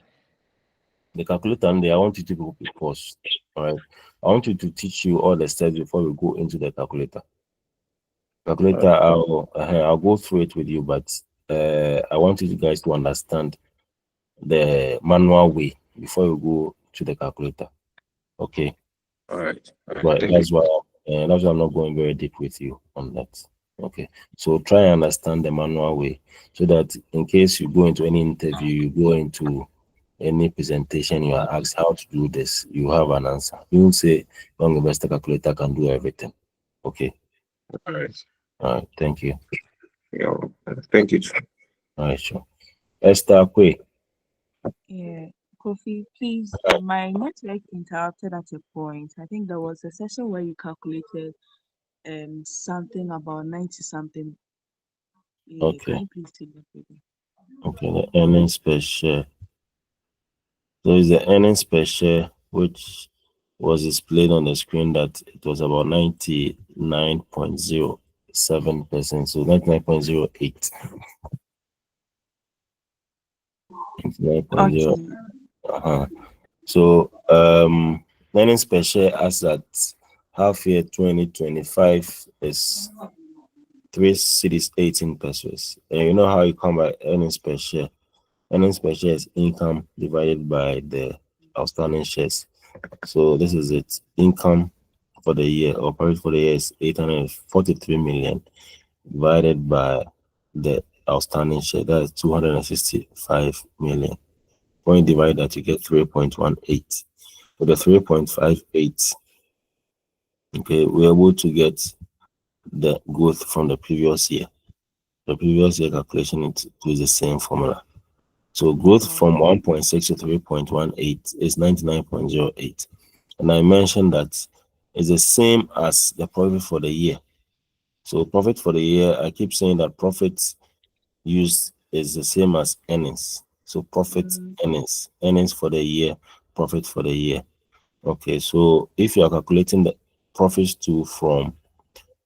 The calculator, and I want you to go pause. All right. I want you to teach you all the steps before we go into the calculator. I'll go through it with you, but I want you guys to understand the manual way before you go to the calculator. Okay. All right. But that's why I'm not going very deep with you on that. Okay. So try and understand the manual way so that in case you go into any interview, you go into any presentation, you are asked how to do this, you have an answer. You won't say Young Investor Calculator can do everything. Okay. All right. All right. Thank you. Yeah. Thank you. All right. Sure. Esther Kwe. Yeah, Kofi, please. My network interrupted at a point. I think there was a session where you calculated something about 90 something. Yeah, Okay. can you please take that with me? Okay. The earnings per share. So it's the earnings per share which was displayed on the screen that it was about 99.07%. So 99.08. 99.0. Okay. So earnings per share as at half year 2025 is 3 cities 18 pesos. And you know how you come by earnings per share. Earnings per share is income divided by the outstanding shares. So this is it. Income for the year, or profit for the year, is 843 million divided by the outstanding share. That is 265 million. When you divide that, you get 3.18. With the 3.58, okay, we're able to get the growth from the previous year. The previous year calculation is the same formula. So growth from 1.6 to 3.18 is 99.08. And I mentioned that it's the same as the profit for the year. So profit for the year, I keep saying that profit used is the same as earnings. So profit, earnings for the year, profit for the year. Okay, so if you are calculating the profits from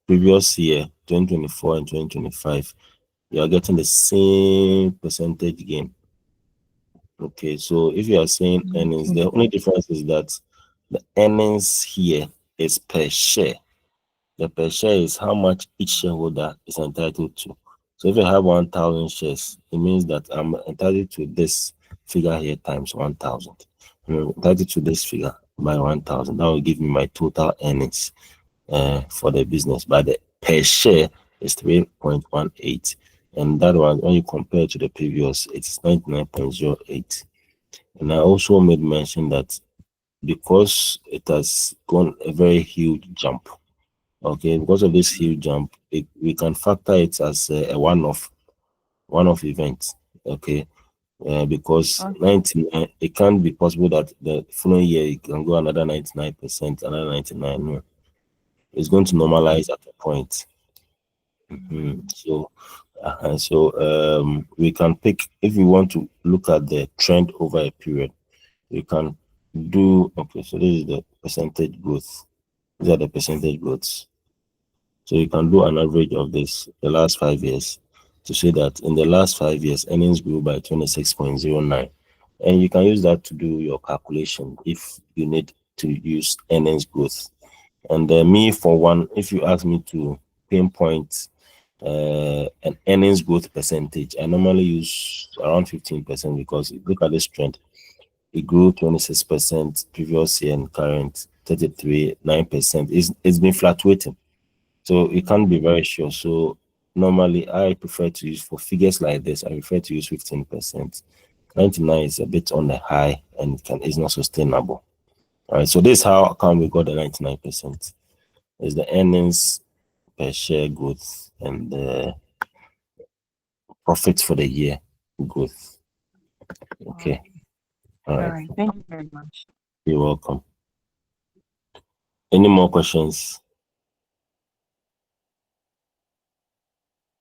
previous year, 2024 and 2025, you are getting the same percentage gain. Okay, so if you are saying earnings, the only difference is that the earnings here is per share. The per share is how much each shareholder is entitled to. So if you have 1,000 shares, it means that I'm entitled to this figure here times 1,000. I'm entitled to this figure by 1,000. That will give me my total earnings for the business. But the per share is 3.18. And that one, when you compare to the previous, it's 99.08. And I also made mention that because it has gone a very huge jump, okay, because of this huge jump, we can factor it as a one-off event, okay, because 99, it can't be possible that the following year it can go another 99%, another 99. No, it's going to normalize at a point. So we can pick, if we want to look at the trend over a period, we can do, okay, so this is the percentage growth. These are the percentage growths. So you can do an average of this, the last 5 years, to say that in the last 5 years, earnings grew by 26.09. And you can use that to do your calculation if you need to use earnings growth. And me, for one, if you ask me to pinpoint an earnings growth percentage, I normally use around 15%, because look at this trend. It grew 26% previous year and current 33, 9%. It's been fluctuating. So it can't be very sure. So normally I prefer to use, for figures like this, I prefer to use 15%. 99 is a bit on the high and it's not sustainable. All right. So this is how come we got the 99%. Is the earnings per share growth and the profits for the year growth. Okay. All right. Thank you very much. You're welcome. Any more questions?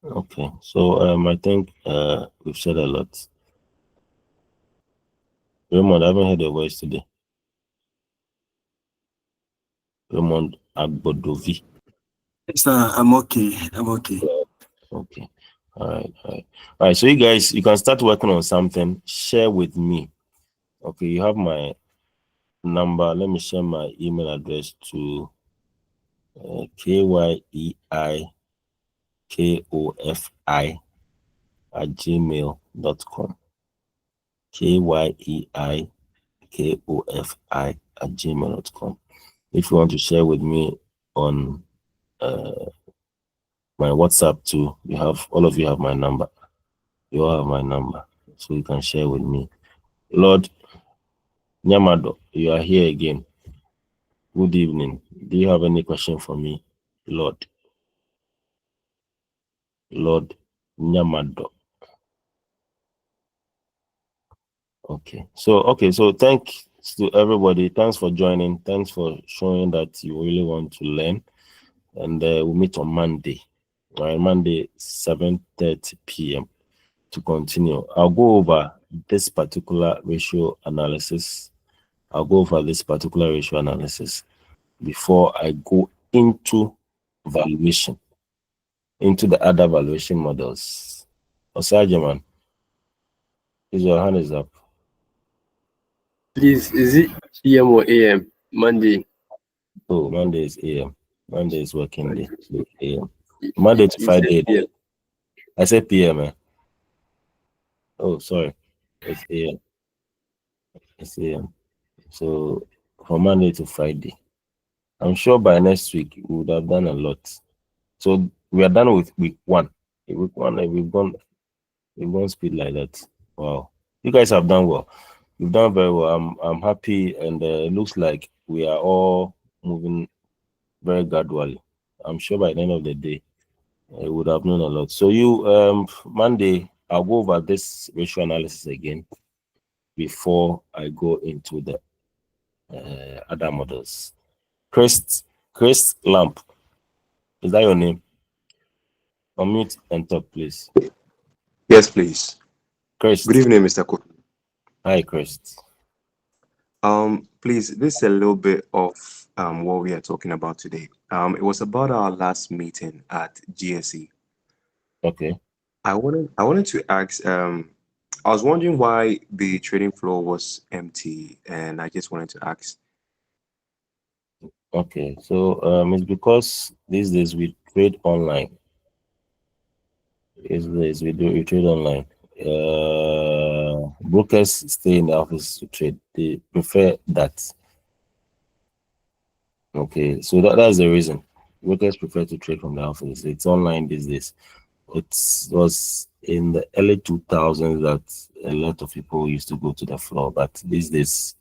Okay, so I think we've said a lot. Raymond, I haven't heard your voice today. Raymond Agbodovi. Sir, I'm okay. I'm okay. Okay. All right. So you guys, you can start working on something. Share with me. Okay, you have my number. Let me share my email address to kyeikofi@gmail.com. kyeikofi@gmail.com. If you want to share with me on my WhatsApp too, all of you have my number. You all have my number, so you can share with me. Lord Nyamado, you are here again. Good evening. Do you have any question for me, Lord? Lord Nyamado. Okay. So thanks to everybody. Thanks for joining. Thanks for showing that you really want to learn. And we'll meet on Monday. All right, Monday, 7:30 p.m. to continue. I'll go over this particular ratio analysis. Before I go into valuation, into the other valuation models. Osajaman, your hand is up. Please, is it PM or AM? Monday. Oh, Monday is AM. Monday is working day. AM. Monday to Friday. I said PM. Oh, sorry. It's AM. It's AM. So from Monday to Friday. I'm sure by next week we would have done a lot. So we are done with week 1. Week 1, we've gone speed like that. Wow. You guys have done well. You've done very well. I'm happy, and it looks like we are all moving very gradually. I'm sure by the end of the day, we would have known a lot. So Monday, I'll go over this ratio analysis again before I go into the other models. Chris Lamp, is that your name? Unmute and talk, please. Yes, please. Chris. Good evening, Mr. Cook. Hi, Chris. Please, this is a little bit of what we are talking about today. It was about our last meeting at GSE. Okay. I wanted to ask. I was wondering why the trading floor was empty, and I just wanted to ask. Okay, so it's because these days we trade online. These days we trade online. Brokers stay in the office to trade. They prefer that. Okay, so that's the reason. Brokers prefer to trade from the office. It's online these days. It was in the early 2000s that a lot of people used to go to the floor, but these days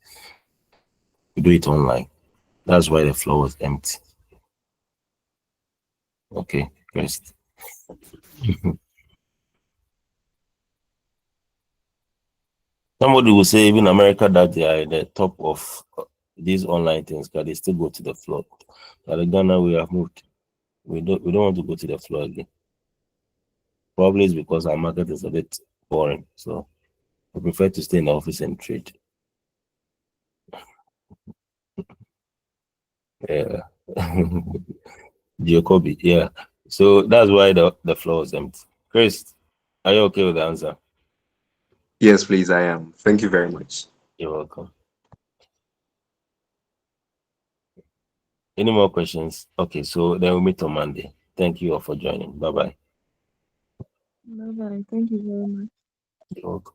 we do it online. That's why the floor was empty. Okay, first. Somebody will say even America that they are at the top of these online things, because they still go to the floor. But in Ghana we have moved. We don't want to go to the floor again. Probably it's because our market is a bit boring. So we prefer to stay in the office and trade. Yeah. Jacoby, yeah. So that's why the floor is empty. Chris, are you okay with the answer? Yes, please, I am. Thank you very much. You're welcome. Any more questions? Okay, so then we'll meet on Monday. Thank you all for joining. Bye-bye. Bye bye. Thank you very much. You're welcome.